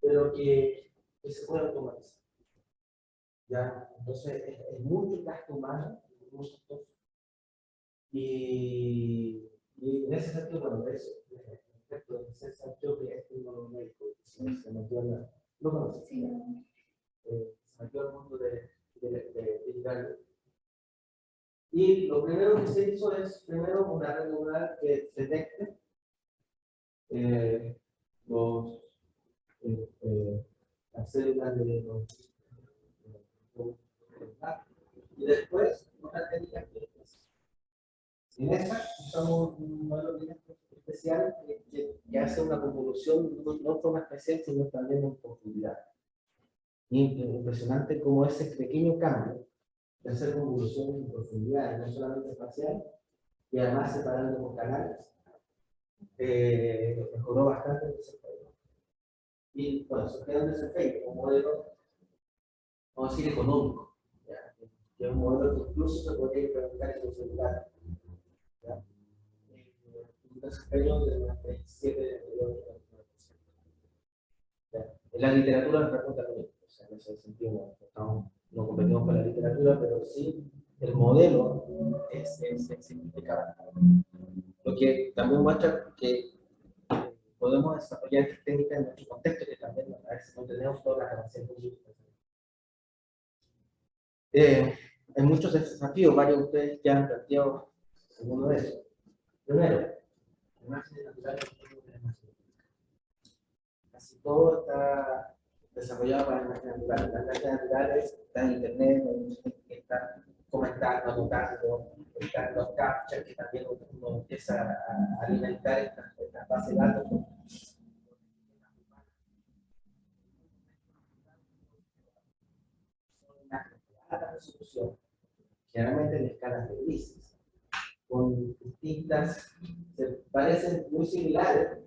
pero que se puede automatizar. ¿Ya? Entonces es mucho gasto humano, muchos costos. Y en ese sentido, bueno, eso. Yo que es un médico, se metió en la... ¿Lo conoces? Sí. Se metió al mundo de digital. Y lo primero que se hizo es, primero, una red neuronal que detecte las células de los y después una técnica que en esa usamos un modelo especial que hace una convolución no en forma especial, sino también en profundidad. Y impresionante como ese pequeño cambio de hacer convoluciones en profundidad, no solamente espacial, y además separando por canales, mejoró bastante el desempeño. Y bueno, se queda un desempeño, un modelo, vamos a decir, económico, ¿ya? Que es un modelo que incluso se podría implementar en su celular. Un desempeño de unas 37 millones de en la literatura nos pregunta lo mismo, o sea, en ese sentido no competimos con la literatura, pero sí el modelo es simplificado. Lo que también muestra que podemos desarrollar esta técnica en nuestro contexto, que también a veces no tenemos toda la capacidad de hay muchos desafíos, varios de ustedes ya han planteado alguno de esos. Primero, imágenes naturales. casi todo está desarrollado para imágenes naturales. Las imágenes naturales están en internet, hay mucha gente que está comentando, anotando, están los captchas que también uno empieza a alimentar estas bases de datos. Son imágenes de alta resolución, generalmente en escalas de grises, con distintas, se parecen muy similares,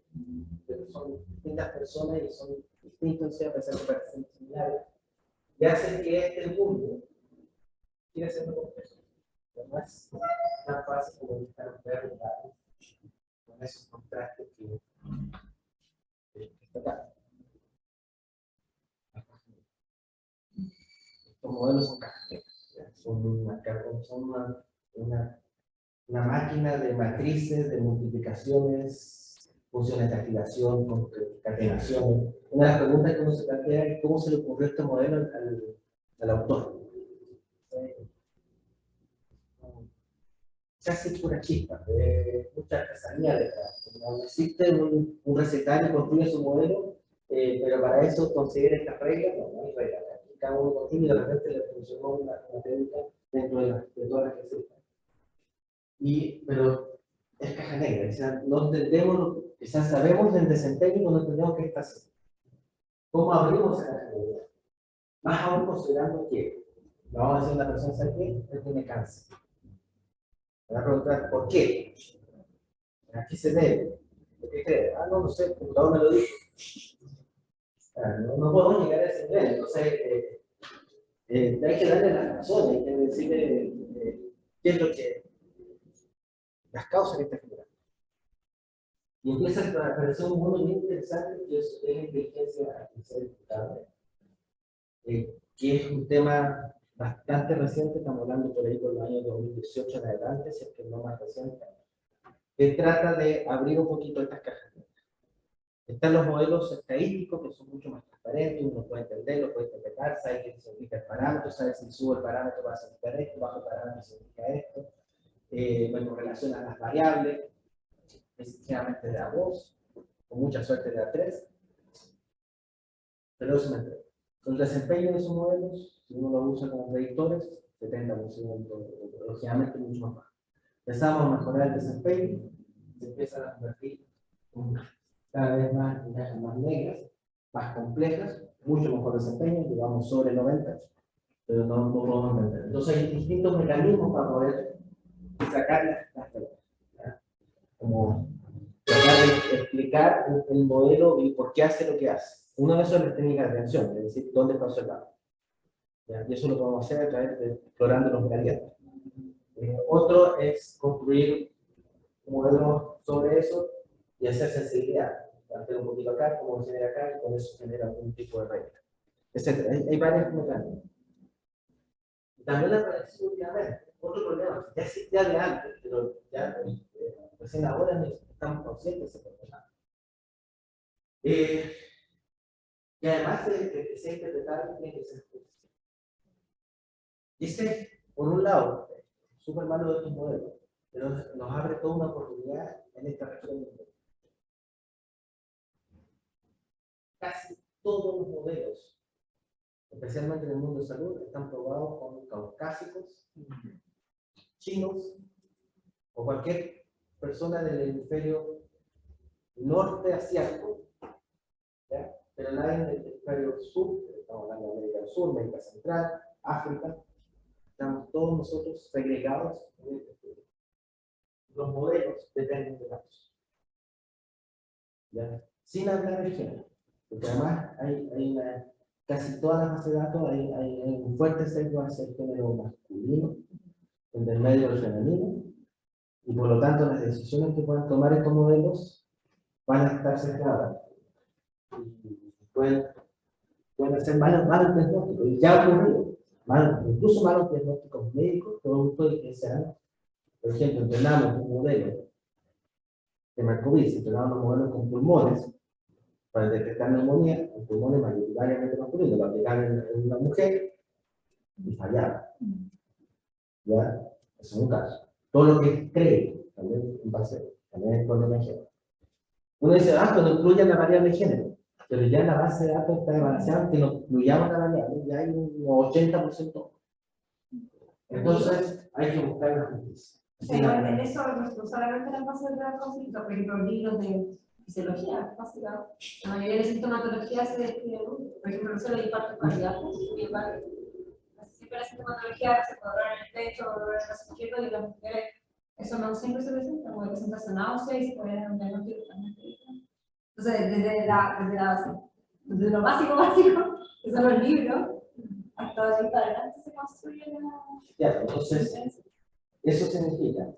pero son distintas personas y son distintos, a pesar de que parecen similares, y hacen que este mundo quiera ser muy complejo. No es tan fácil como buscar un perro con esos contrastes que está acá. Estos modelos son cajas, son una máquina de matrices, de multiplicaciones, funciones de activación, concatenaciones. Una de las preguntas que uno se plantea es cómo se le ocurrió este modelo al autor. Casi pura chispa, mucha artesanía detrás. No existe un recetario que construye su modelo, pero para eso conseguir estas reglas, no hay reglas. Aquí cada uno construye y de repente le funcionó una técnica dentro de todas las que existen. Pero es caja negra, o sea, no entendemos, quizás sabemos del desempeño, pero no entendemos qué está haciendo. ¿Cómo abrimos esa caja negra? Más aún considerando que, le vamos a decir a una persona, ¿sabe qué? Él tiene cáncer. Me va a preguntar, ¿por qué? ¿A qué se debe? ¿Por qué cree? No, no sé, el computador me lo dijo. No podemos llegar a ese nivel, entonces hay que darle las razones, hay que decirle qué es lo que, las causas que está generando. Y empieza a aparecer un mundo bien interesante que es la inteligencia artificial, que es un tema bastante reciente, estamos hablando por ahí por el año 2018 en adelante, si es que no más reciente, que trata de abrir un poquito estas cajas. Están los modelos estadísticos que son mucho más transparentes, uno puede entenderlo, puede interpretar, sabe que significa el parámetro, sabe si sube el parámetro va a significar esto, bajo el parámetro significa esto, bueno, relaciona las variables, específicamente de A2, con mucha suerte de A3, pero eso me entrega. El desempeño de esos modelos, si uno lo usa como predictores, 70%, lógicamente mucho más bajo. Empezamos a mejorar el desempeño, se empiezan a convertir cada vez más en cajas más negras, más complejas, mucho mejor desempeño, digamos sobre 90, pero no lo vamos a entender. Entonces hay distintos mecanismos para poder sacar las reglas, como tratar de explicar el modelo y por qué hace lo que hace. Uno de esos es la técnica de atención, es decir, dónde está observado. Y eso lo podemos hacer a través de explorando los gradientes. Otro es construir un modelo sobre eso y hacer sensibilidad. Hacer un poquito acá, como genera acá, y con eso genera algún tipo de regla. Etcétera. Hay varios mecanismos. También apareció últimamente otro problema, ya existía de antes, pero ya recién ahora estamos conscientes de ese problema. Y además de que sea interpretable, tiene que ser justo. Dice, por un lado, súper malo de estos modelos, pero nos abre toda una oportunidad en esta región del mundo. Casi todos los modelos, especialmente en el mundo de salud, están probados con caucásicos, chinos o cualquier persona del hemisferio norte asiático, ¿ya? Pero nadie del hemisferio sur, estamos hablando de América del Sur, América Central, África, estamos todos nosotros segregados en este estudio. Los modelos dependen de datos, ¿ya? Sin hablar de género, porque además hay casi todas las bases de datos hay un fuerte sesgo hacia el género masculino, entre el medio del femenino, y por lo tanto las decisiones que puedan tomar estos modelos van a estar sesgadas. Y pueden hacer malos diagnósticos, y ya ha ocurrido, incluso malos diagnósticos médicos, producto de que sean, por ejemplo, entrenamos un modelo de Markowitz, entrenamos modelos con pulmones para detectar neumonía, con pulmones mayoritariamente masculinos, lo aplicaron en una mujer y fallaron. ¿Ya? Eso es un caso. Todo lo que cree, también va a ser, también es problema de género. Uno dice, cuando incluyan la variable de género. pero ya la base de datos está balanceada, aunque no incluyamos la variable, ya hay un 80%. Entonces, hay que buscar la justicia. Pero en eso no solamente las bases de datos, sino por ejemplo libros de fisiología, básicamente. La mayoría de sintomatología se describe, por ejemplo, no solo hay infarto cardíaco, siempre la sintomatología se puede dolor en el pecho, dolor en el sujeto, y las mujeres, eso no siempre se presenta, como presenta náusea y se puede dar un diagnóstico totalmente diferente. Entonces, desde lo básico, que son los libros, hasta ahí para adelante se construye la... Ya, entonces, eso significa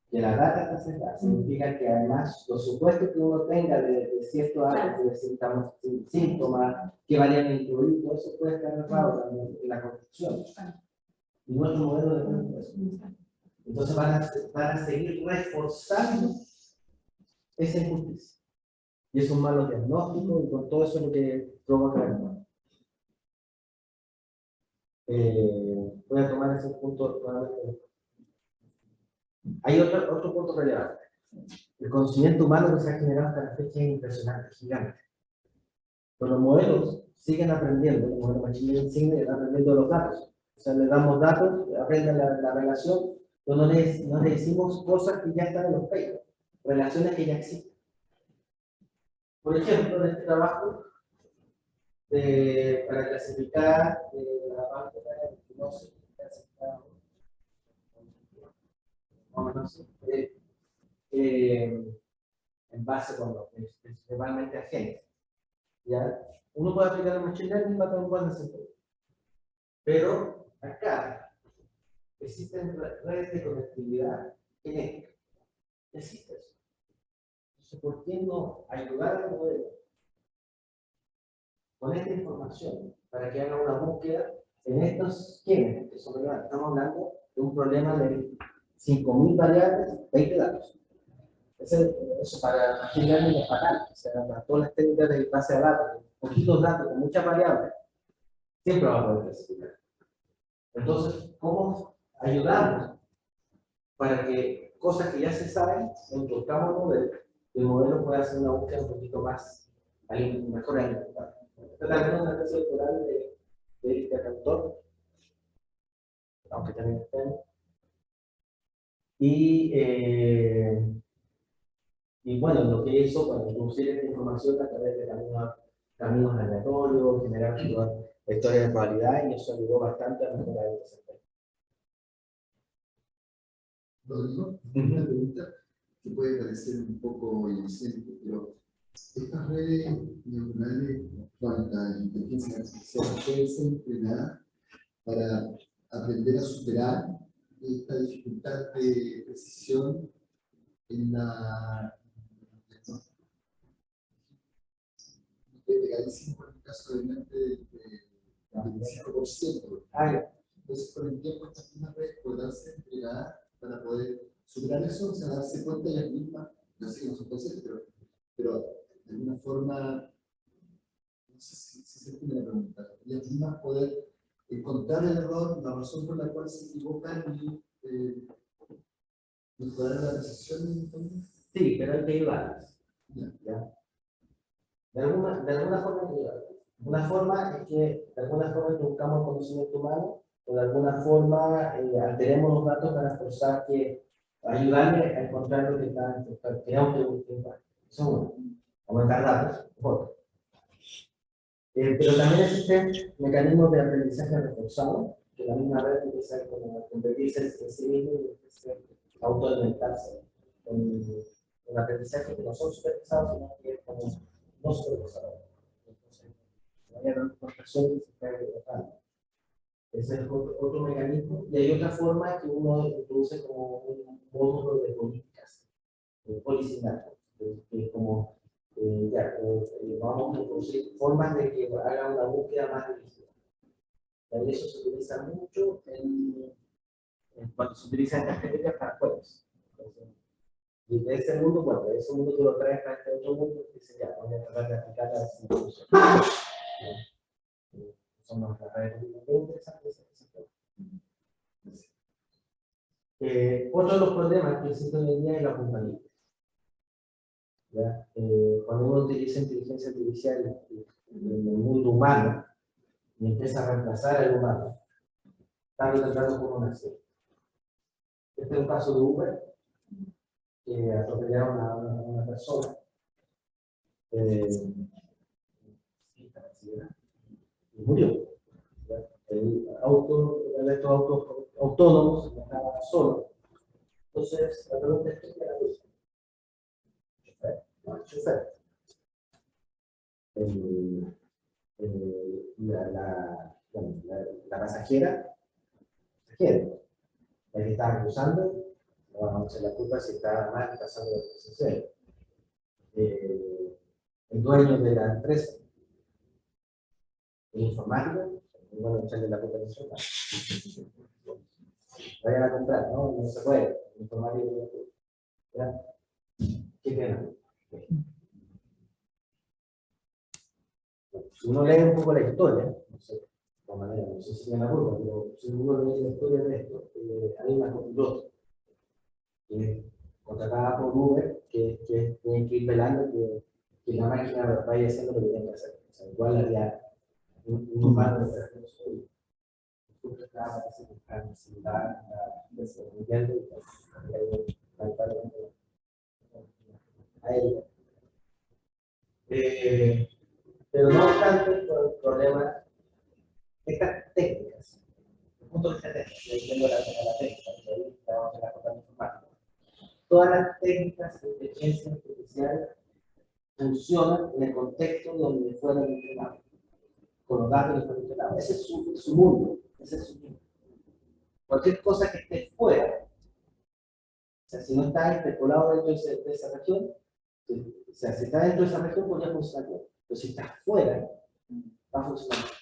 que la data está sesgada, significa que además los supuestos que uno tenga de ciertos actos, de ciertos síntomas, que vayan a incluir, todo eso puede estar errado también en la construcción. Y nuestro modelo depende de eso. Entonces van a seguir reforzando esa injusticia. Y es un malo diagnóstico, y con todo eso es lo que provoca el mal. Voy a tomar ese punto nuevamente. Hay otro punto relevante. El conocimiento humano que se ha generado hasta la fecha es impresionante, gigante. Pero los modelos siguen aprendiendo, el modelo machine learning sigue aprendiendo los datos. O sea, le damos datos, aprenden la relación, pero no le decimos cosas que ya están en los papers, relaciones que ya existen. Por ejemplo, en este trabajo, para clasificar la parte de la hipnosis, en base principalmente a genes. ¿Ya? Uno puede aplicar el machine learning para todo un buen desempeño. Pero acá existen redes de conectividad genética. Existe eso. Entonces, ¿por qué no ayudar al modelo con esta información para que haga una búsqueda en estos genes que son relevantes? Estamos hablando de un problema de 5.000 variables, 20 datos. Eso para machine learning es fatal. O sea, para todas las técnicas de base de datos, poquitos datos con muchas variables, siempre va a poder clasificar. Entonces, ¿cómo ayudamos para que cosas que ya se saben, introduzcamos el modelo pueda hacer una búsqueda un poquito más, mejor alimentada? Esta también es una tesis doctoral de Erika Cantor, aunque también estén. Y bueno, lo que hizo para introducir esta información a través de caminos aleatorios, generar historias de probabilidad, y eso ayudó bastante a mejorar el desempeño. Rodrigo, una pregunta que puede parecer un poco inocente, pero estas redes neuronales, cuántas inteligencia artificial, pueden ser entrenadas para aprender a superar esta dificultad de precisión en la pegadísimo en el caso de mente del 25%. Entonces, con el tiempo, estas mismas redes podrán ser entrenadas para poder superar eso, o sea, darse cuenta ellas mismas, no sé si no son conscientes, pero de alguna forma, no sé si se entiende la pregunta, ellas mismas poder encontrar el error, la razón por la cual se equivocan y mejorar la decisión. Sí, pero hay que ayudarlas. ¿Ya? De alguna forma hay que ayudarlas. Una forma es que de alguna forma buscamos el conocimiento humano, o de alguna forma alteremos los datos para forzar que ayudarle a encontrar lo que está creando eso es uno. Aumentar datos, otro. Pero también existen mecanismos de aprendizaje reforzado, que la misma red empieza a convertirse en sí mismo y empieza a autoalimentarse con un aprendizaje que no son supervisados, sino que es como no supervisado. Entonces, hay una construcción que se puede trabajar. Ese es otro mecanismo. Y hay otra forma que uno introduce como un módulo de políticas, policy network, que es como vamos a introducir formas de que haga una búsqueda más dirigida. Y eso se utiliza mucho cuando se utilizan estas técnicas para juegos. Y de ese mundo, bueno, de ese mundo tú lo traes para este otro mundo y dices, ya, voy a tratar de aplicar la institución. Son las redes muy interesantes. Otro de los problemas que existen hoy en día es la puntualidad. ¿ya? Cuando uno utiliza inteligencia artificial en el mundo humano y empieza a reemplazar al humano, está tratando como una serie. Este es un caso de Uber, que atropellaron a una persona. Y murió. El auto, de estos autos autónomos, estaba solo. Entonces, la pregunta es: ¿quién era el chofer? No, el chofer. La pasajera, la que estaba cruzando, no vamos a echar la culpa si estaba mal pasando lo que sucede. El dueño de la empresa, el informático, no van a echarle la culpa al informático. Vayan a comprar, ¿no? No se puede. El informático, ¿ya? ¿Qué pena? Si uno lee un poco la historia, no sé, de alguna manera, no sé si tiene la culpa, pero si uno lee la historia de esto, hay una copiloto que es contratada por Uber, que tiene que ir velando que la máquina vaya haciendo lo que tiene que hacer. O sea, igual había un humano de recursos. Justo estaba apareciendo en el celular, desarrollando y a él. Pero no obstante, por el problema, estas técnicas, el punto de vista técnico, yendo a la técnica, porque ahí estábamos en la cosa informática, todas las técnicas de inteligencia artificial funcionan en el contexto donde fueron entrenados, con los datos que fueron entrenados. Ese es su mundo, ese es su mundo. Cualquier cosa que esté fuera, o sea, si no está interpolado dentro de esa región, o sea, si está dentro de esa región, podría funcionar bien. Pero si está fuera, va a funcionar bien.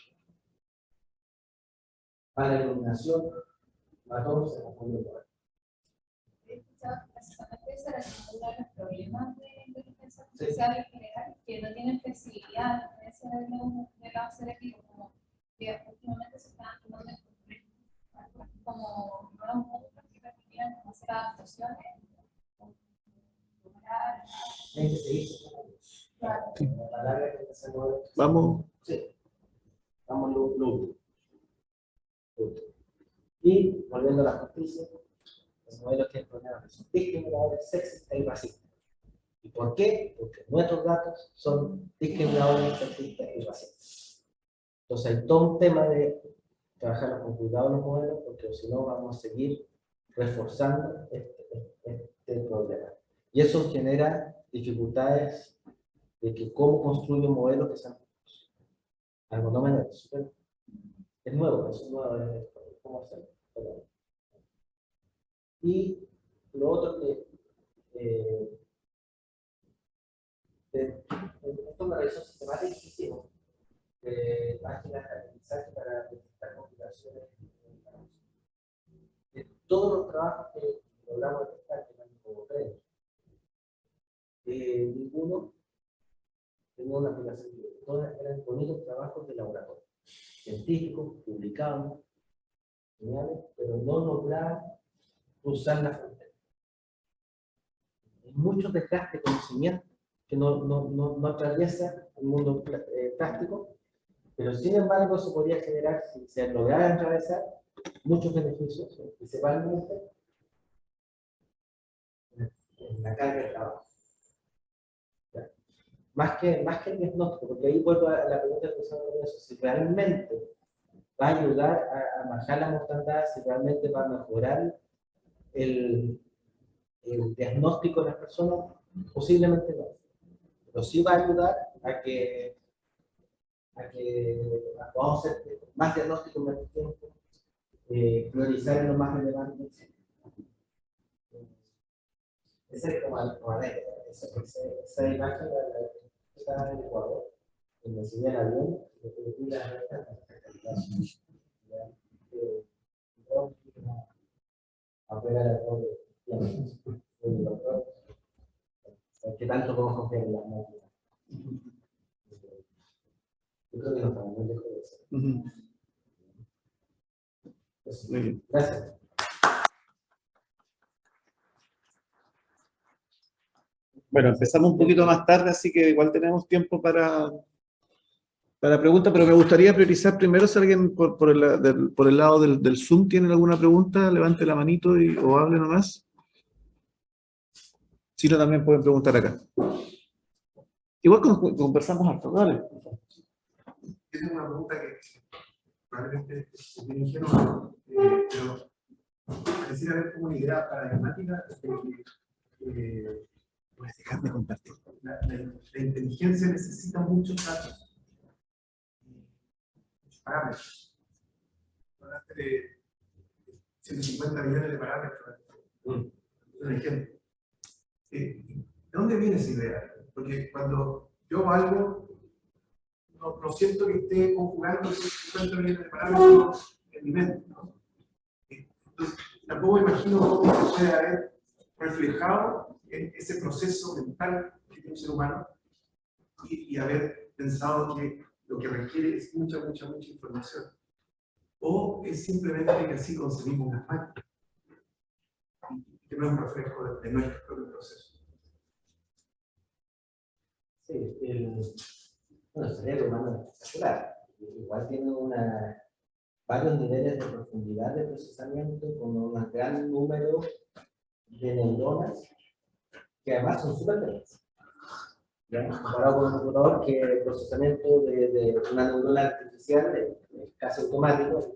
Para la iluminación, para todos se confunde por ahí. Precisamente ese era uno de los problemas de inteligencia artificial en general, que no tienen flexibilidad, a diferencia de los selectivos, como que últimamente se están tomando como nuevos módulos que permitían hacer adaptaciones. Gente se hizo. Claro. La larga que se mueve. Vamos. Sí. Vamos lo último. Y volviendo a la justicia, los modelos que problemas son discriminadores, sexistas y racistas. ¿Y por qué? Porque nuestros datos son discriminadores, sexistas y racistas. Entonces hay todo un tema de trabajar con cuidado en los modelos, porque si no vamos a seguir reforzando este problema. Y eso genera dificultades de que cómo construye un modelo que sean algo no menor. Es nuevo, es nuevo, es cómo hacerlo. Y lo otro que esto me realizó sistemática que hicimos páginas de aprendizaje para detectar complicaciones de todos los trabajos que logramos detectar, que eran como 3, ninguno tenía una aplicación directa. Todas eran bonitos trabajos de laboratorio, científicos, publicados, geniales, pero no lograban cruzar la frontera. Hay mucho desgaste de conocimiento que no atraviesa el mundo práctico, pero sin embargo eso podría generar, si se lograra atravesar, muchos beneficios, principalmente en la carga de trabajo. ¿Ya? Más que el diagnóstico, porque ahí vuelvo a la pregunta que usamos de eso, si realmente va a ayudar a bajar la mortandad, si realmente va a mejorar el diagnóstico de las personas, posiblemente no. Pero sí va a ayudar a que podamos hacer más diagnósticos en menos tiempo, priorizar en lo más relevante. Esa es como esa imagen que está en Ecuador, en la subida al avión, ¿qué tanto podemos confiar en las máquinas? Yo creo que no estamos muy lejos de eso. Muy bien. Gracias. Bueno, empezamos un poquito más tarde, así que igual tenemos tiempo para preguntas, pero me gustaría priorizar primero si alguien por el lado del Zoom tiene alguna pregunta, levante la manito o hable nomás. Si no, también pueden preguntar acá. Igual conversamos harto, dale. Tengo una pregunta que probablemente es bien ingenua, pero pareciera haber como una idea paradigmática de que Puedes dejar de compartir. la inteligencia necesita muchos datos, muchos parámetros. Hablaste de 150 millones de parámetros. Un ejemplo. ¿De dónde viene esa idea? Porque cuando yo hago algo, no siento que esté conjugando 150 millones de parámetros en mi mente, ¿no? Entonces, tampoco me imagino cómo se puede haber reflejado en ese proceso mental que tiene un ser humano y haber pensado que lo que requiere es mucha información. O es simplemente que así concebimos las máquinas, que no es un reflejo de nuestro propio proceso. Sí, bueno, el cerebro humano es espectacular. Igual tiene varios niveles de profundidad de procesamiento con un gran número de neuronas que además son súper lentas. Comparado con un computador que el procesamiento de una neurona artificial es casi automático,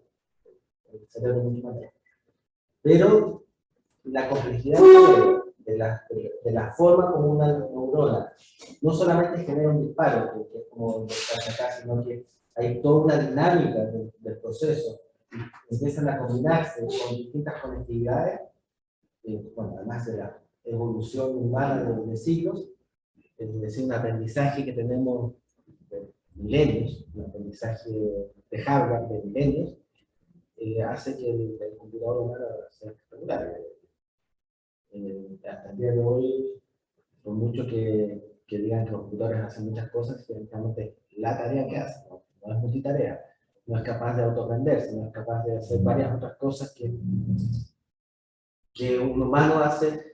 el cerebro es mucho más lento. Pero la complejidad de la forma como una neurona no solamente genera un disparo, que es como acá, sino que hay toda una dinámica del proceso, empiezan a combinarse con distintas conectividades, bueno, además de la evolución humana de siglos, es decir, un aprendizaje que tenemos de milenios, un aprendizaje de hardware de milenios, hace que el computador humano sea espectacular. Hasta el día de hoy, por mucho que digan que los computadores hacen muchas cosas, que realmente la tarea que hacen no es multitarea, no es capaz de autoaprenderse, no es capaz de hacer varias otras cosas que un humano hace,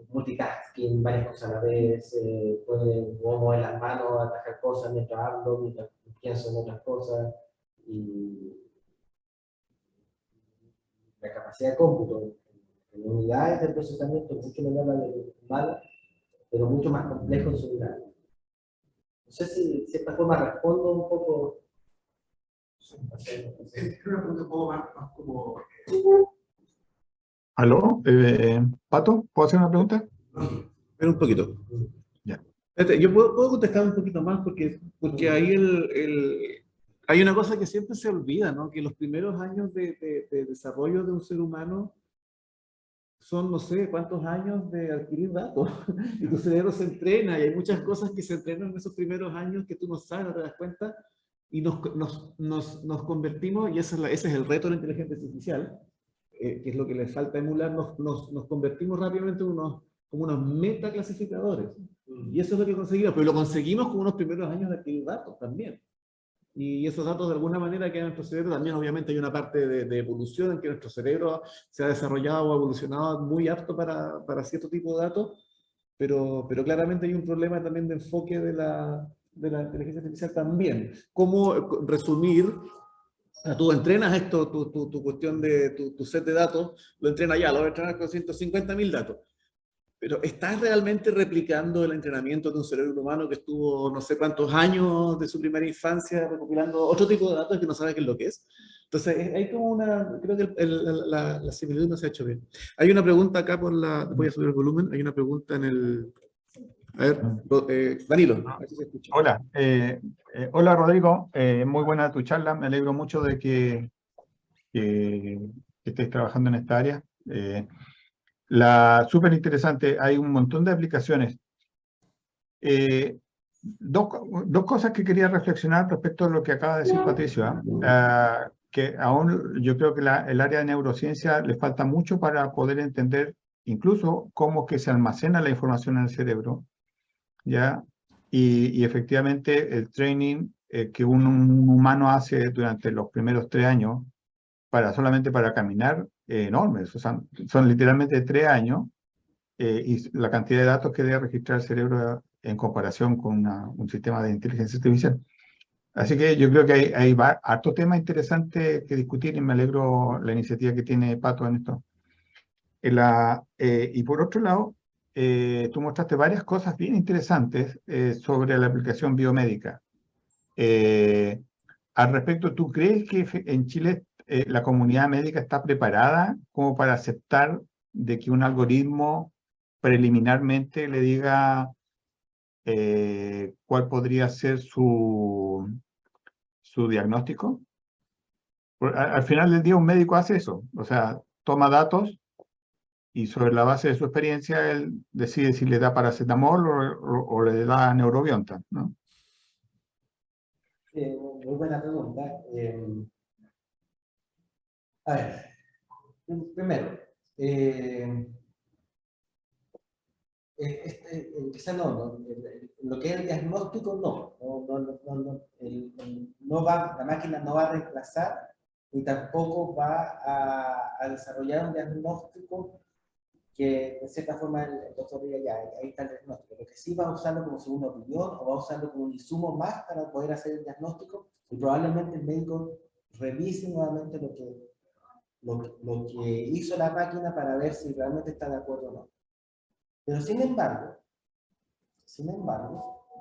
multitasking, varias cosas a la vez, puede mover las manos, atacar cosas mientras hablo, mientras pienso en otras cosas, y la capacidad de cómputo en unidades de procesamiento es mucho menor a la de humana, pero mucho más complejo en su unidad. No sé si de cierta forma respondo un poco. Es una pregunta un poco más como... ¿Aló? ¿Pato? ¿Puedo hacer una pregunta? Espera un poquito. Ya. Yo puedo contestar un poquito más porque ahí hay una cosa que siempre se olvida, ¿no? Que los primeros años de desarrollo de un ser humano son no sé cuántos años de adquirir datos. Y tu cerebro se entrena y hay muchas cosas que se entrenan en esos primeros años que tú no sabes, no te das cuenta. Y nos convertimos, y ese es el reto de la inteligencia artificial, que es lo que le falta emular, nos convertimos rápidamente en como unos metaclasificadores. Y eso es lo que conseguimos, pero lo conseguimos con unos primeros años de adquirir datos también. Y esos datos de alguna manera quedan en nuestro cerebro. También obviamente hay una parte de evolución en que nuestro cerebro se ha desarrollado o evolucionado muy apto para cierto tipo de datos, pero claramente hay un problema también de enfoque de la inteligencia artificial también. ¿Cómo resumir? Tú entrenas esto, tu cuestión de tu set de datos, lo entrenas ya, lo entrenas con 150.000 datos. Pero ¿estás realmente replicando el entrenamiento de un cerebro humano que estuvo no sé cuántos años de su primera infancia recopilando otro tipo de datos que no sabe qué es lo que es? Entonces, hay como creo que la similitud no se ha hecho bien. Hay una pregunta acá voy a subir el volumen, hay una pregunta en el... A ver, Danilo, a ver si se escucha. Hola, hola Rodrigo, muy buena tu charla, me alegro mucho de que estés trabajando en esta área. Súper interesante, hay un montón de aplicaciones. Dos cosas que quería reflexionar respecto a lo que acaba de decir Patricio, que aún yo creo que el área de neurociencia le falta mucho para poder entender incluso cómo que se almacena la información en el cerebro, ¿ya? Y efectivamente el training que un humano hace durante los primeros 3 años, solamente para caminar, enormes, o sea, son literalmente 3 años, y la cantidad de datos que debe registrar el cerebro en comparación con un sistema de inteligencia artificial. Así que yo creo que hay harto tema interesante que discutir y me alegro la iniciativa que tiene Pato en esto. Y por otro lado, tú mostraste varias cosas bien interesantes sobre la aplicación biomédica. Al respecto, ¿tú crees que en Chile la comunidad médica está preparada como para aceptar de que un algoritmo preliminarmente le diga cuál podría ser su diagnóstico? Al final del día un médico hace eso, o sea, toma datos y sobre la base de su experiencia él decide si le da paracetamol o le da neurobionta, ¿no? Muy buena pregunta. A ver, primero, quizá lo que es el diagnóstico la máquina no va a reemplazar ni tampoco va a desarrollar un diagnóstico que de cierta forma el doctor diga ya, ahí está el diagnóstico. Lo que sí va a usarlo como segunda opinión o va a usarlo como un insumo más para poder hacer el diagnóstico y probablemente el médico revise nuevamente lo que hizo la máquina para ver si realmente está de acuerdo o no. Pero sin embargo,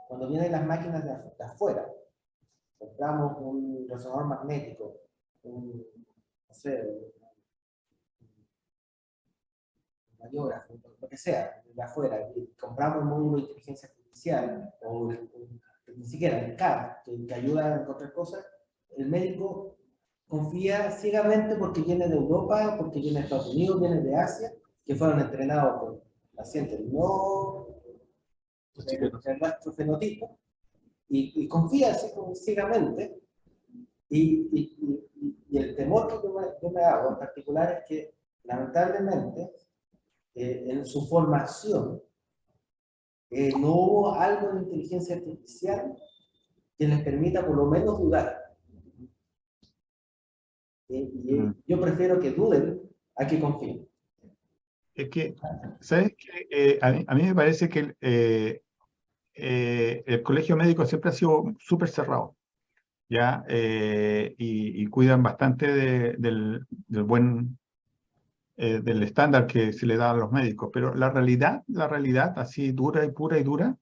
cuando vienen las máquinas de afuera, compramos un resonador magnético, no sé, un radiógrafo, lo que sea, de afuera, y compramos un módulo de inteligencia artificial, o ni siquiera el CAD, que ayuda a encontrar cosas, el médico confía ciegamente porque viene de Europa, porque viene de Estados Unidos, viene de Asia, que fueron entrenados con pacientes no de nuestro fenotipo, y confía así como ciegamente, y el temor que yo me hago en particular es que lamentablemente en su formación no hubo algo de inteligencia artificial que les permita por lo menos dudar. Yo prefiero que duden a que confíen. Es que, ¿sabes qué? A mí me parece que el colegio médico siempre ha sido súper cerrado, ¿ya? Y cuidan bastante del buen, del estándar que se le da a los médicos. Pero la realidad, así dura y pura y dura,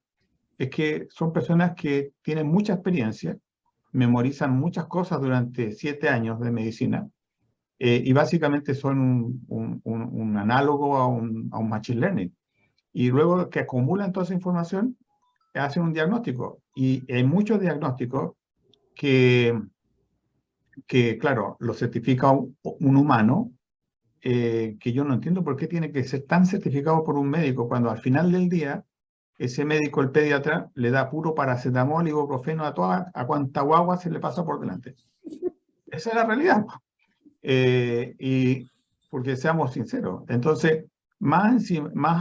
es que son personas que tienen mucha experiencia, memorizan muchas cosas durante 7 años de medicina, y básicamente son un análogo a un machine learning. Y luego que acumulan toda esa información, hacen un diagnóstico. Y hay muchos diagnósticos que claro, lo certifica un humano, que yo no entiendo por qué tiene que ser tan certificado por un médico, cuando al final del día, ese médico, el pediatra, le da puro paracetamol y ibuprofeno a cuanta guagua se le pasa por delante. Esa es la realidad. Y porque seamos sinceros, entonces, más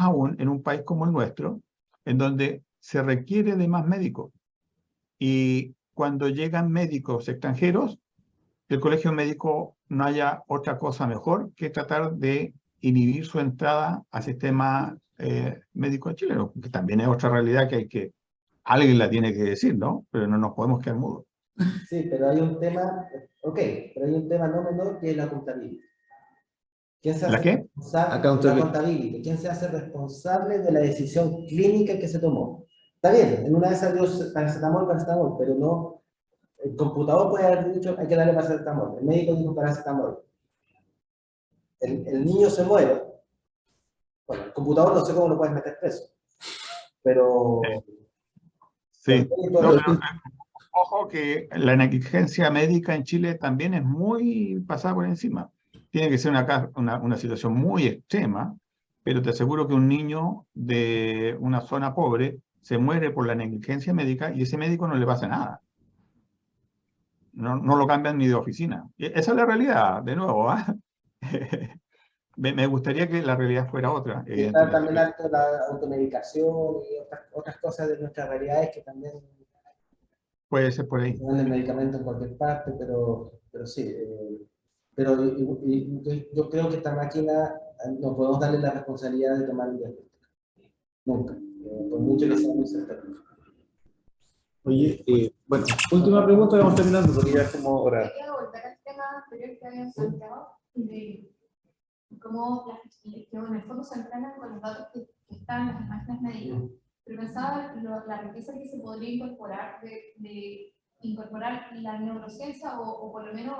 aún en un país como el nuestro, en donde se requiere de más médicos. Y cuando llegan médicos extranjeros, el colegio médico no haya otra cosa mejor que tratar de inhibir su entrada al sistema médico chileno, que también es otra realidad que alguien la tiene que decir, ¿no? Pero no nos podemos quedar mudos. Sí, pero hay un tema, pero hay un tema no menor que es la contabilidad. ¿Quién se ¿La hace qué? responsable? La contabilidad. ¿Quién se hace responsable de la decisión clínica que se tomó? Está bien, en una de esas dio paracetamol, pero no. El computador puede haber dicho hay que darle paracetamol. El médico dijo paracetamol. El niño se muere. Bueno, el computador no sé cómo lo puedes meter preso. Pero. Sí. No, pero, ojo que la negligencia médica en Chile también es muy pasada por encima. Tiene que ser una situación muy extrema, pero te aseguro que un niño de una zona pobre se muere por la negligencia médica y ese médico no le pasa nada. No lo cambian ni de oficina. Esa es la realidad, de nuevo. Me gustaría que la realidad fuera otra. Está también alto la automedicación y otras cosas de nuestras realidades que también puede ser por ahí. se venden medicamentos en cualquier parte, pero sí. Pero yo creo que esta máquina no podemos darle la responsabilidad de tomar un diagnóstico. Nunca. Por mucho que sea muy certero. Oye, bueno, última pregunta, vamos terminando porque ya es como hora. Quería volver al tema anterior que habían planteado de cómo que en el fondo se entrenan con los datos que están en las imágenes médicas. Pero pensaba la riqueza que se podría incorporar de incorporar la neurociencia o por lo menos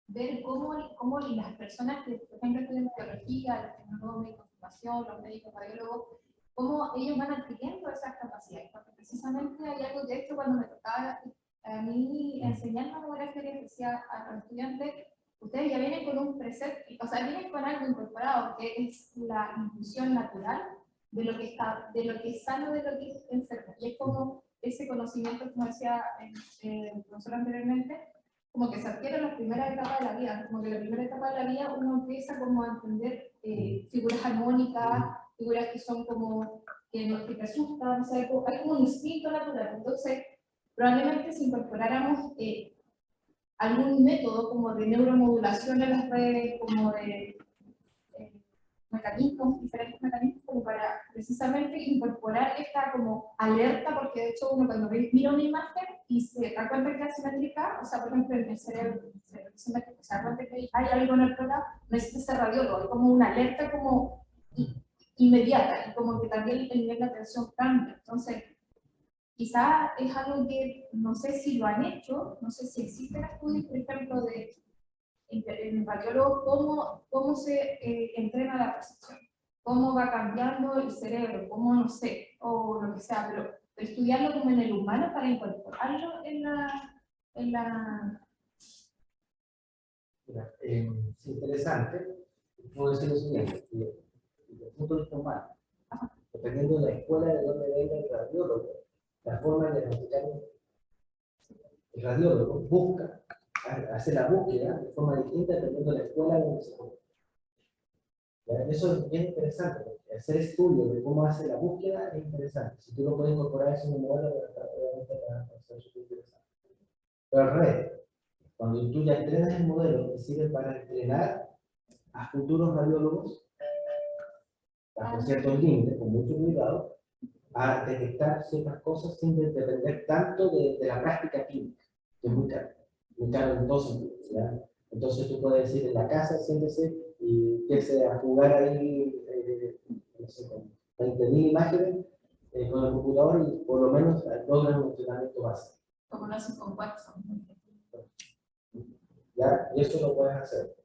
ver cómo las personas que, por ejemplo, estudian biología, los tecnólogos de información, los médicos radiólogos, cómo ellos van adquiriendo esas capacidades. Porque precisamente hay algo que esto cuando me tocaba a mí enseñar mamografía les decía a los estudiantes, ustedes ya vienen con un precepto, o sea, vienen con algo incorporado, que es la intuición natural de lo que está, de lo que es sano, de lo que es enfermo. Y es como ese conocimiento, como decía el profesor anteriormente, como que se adquiere en las primeras etapas de la vida, como que en la primera etapa de la vida uno empieza como a entender figuras armónicas, figuras que son como que te asustan, o sea, hay como un instinto natural. Entonces, probablemente si incorporáramos algún método como de neuromodulación en las redes, como de mecanismos, diferentes mecanismos, como para precisamente incorporar esta como alerta, porque de hecho uno cuando mira una imagen y se da cuenta que es asimétrica, o sea, por ejemplo, en el cerebro simétrico, se da cuenta que hay algo en el programa, necesita ser radiólogo, hay como una alerta como inmediata, y como que también el nivel de atención cambia. Entonces, quizá es algo que no sé si lo han hecho, no sé si existen estudios, por ejemplo, en radiólogo, cómo se entrena la percepción, cómo va cambiando el cerebro, cómo no sé, o lo que sea, pero estudiarlo como en el humano para incorporarlo en la... Mira, es interesante. Puedo decir lo siguiente, que desde el punto de vista humano, dependiendo de la escuela de donde venga el radiólogo, la forma de diagnosticar el radiólogo busca, hace la búsqueda de forma distinta dependiendo de la escuela donde se encuentra. Eso es bien interesante, porque hacer estudios de cómo hace la búsqueda es interesante. Si tú lo puedes incorporar eso en un modelo, obviamente va a ser súper interesante. Pero al revés, cuando tú ya entrenas el modelo, te sirve para entrenar a futuros radiólogos, bajo ciertos límites, con mucho cuidado, a detectar ciertas cosas sin depender tanto de la práctica clínica, que es muy caro en todo sentido, ¿ya? Entonces tú puedes decir en la casa, siéntese y empiece a jugar ahí, no sé, con 20.000 imágenes con el computador y por lo menos logran un entrenamiento básico. Como lo hacen con Watson. ¿Ya? Y eso lo puedes hacer.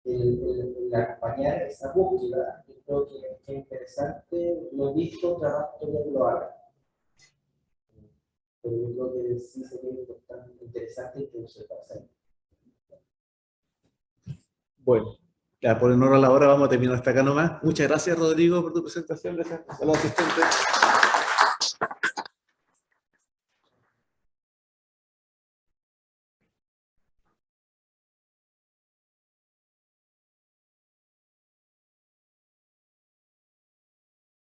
El acompañar esa búsqueda, yo creo que es interesante, lo he visto, trabajo todavía que lo haga. Pero yo creo que sí sería importante, interesante que se pase. Bueno, ya por honor a la hora vamos a terminar hasta acá nomás. Muchas gracias, Rodrigo, por tu presentación. Gracias a los asistentes.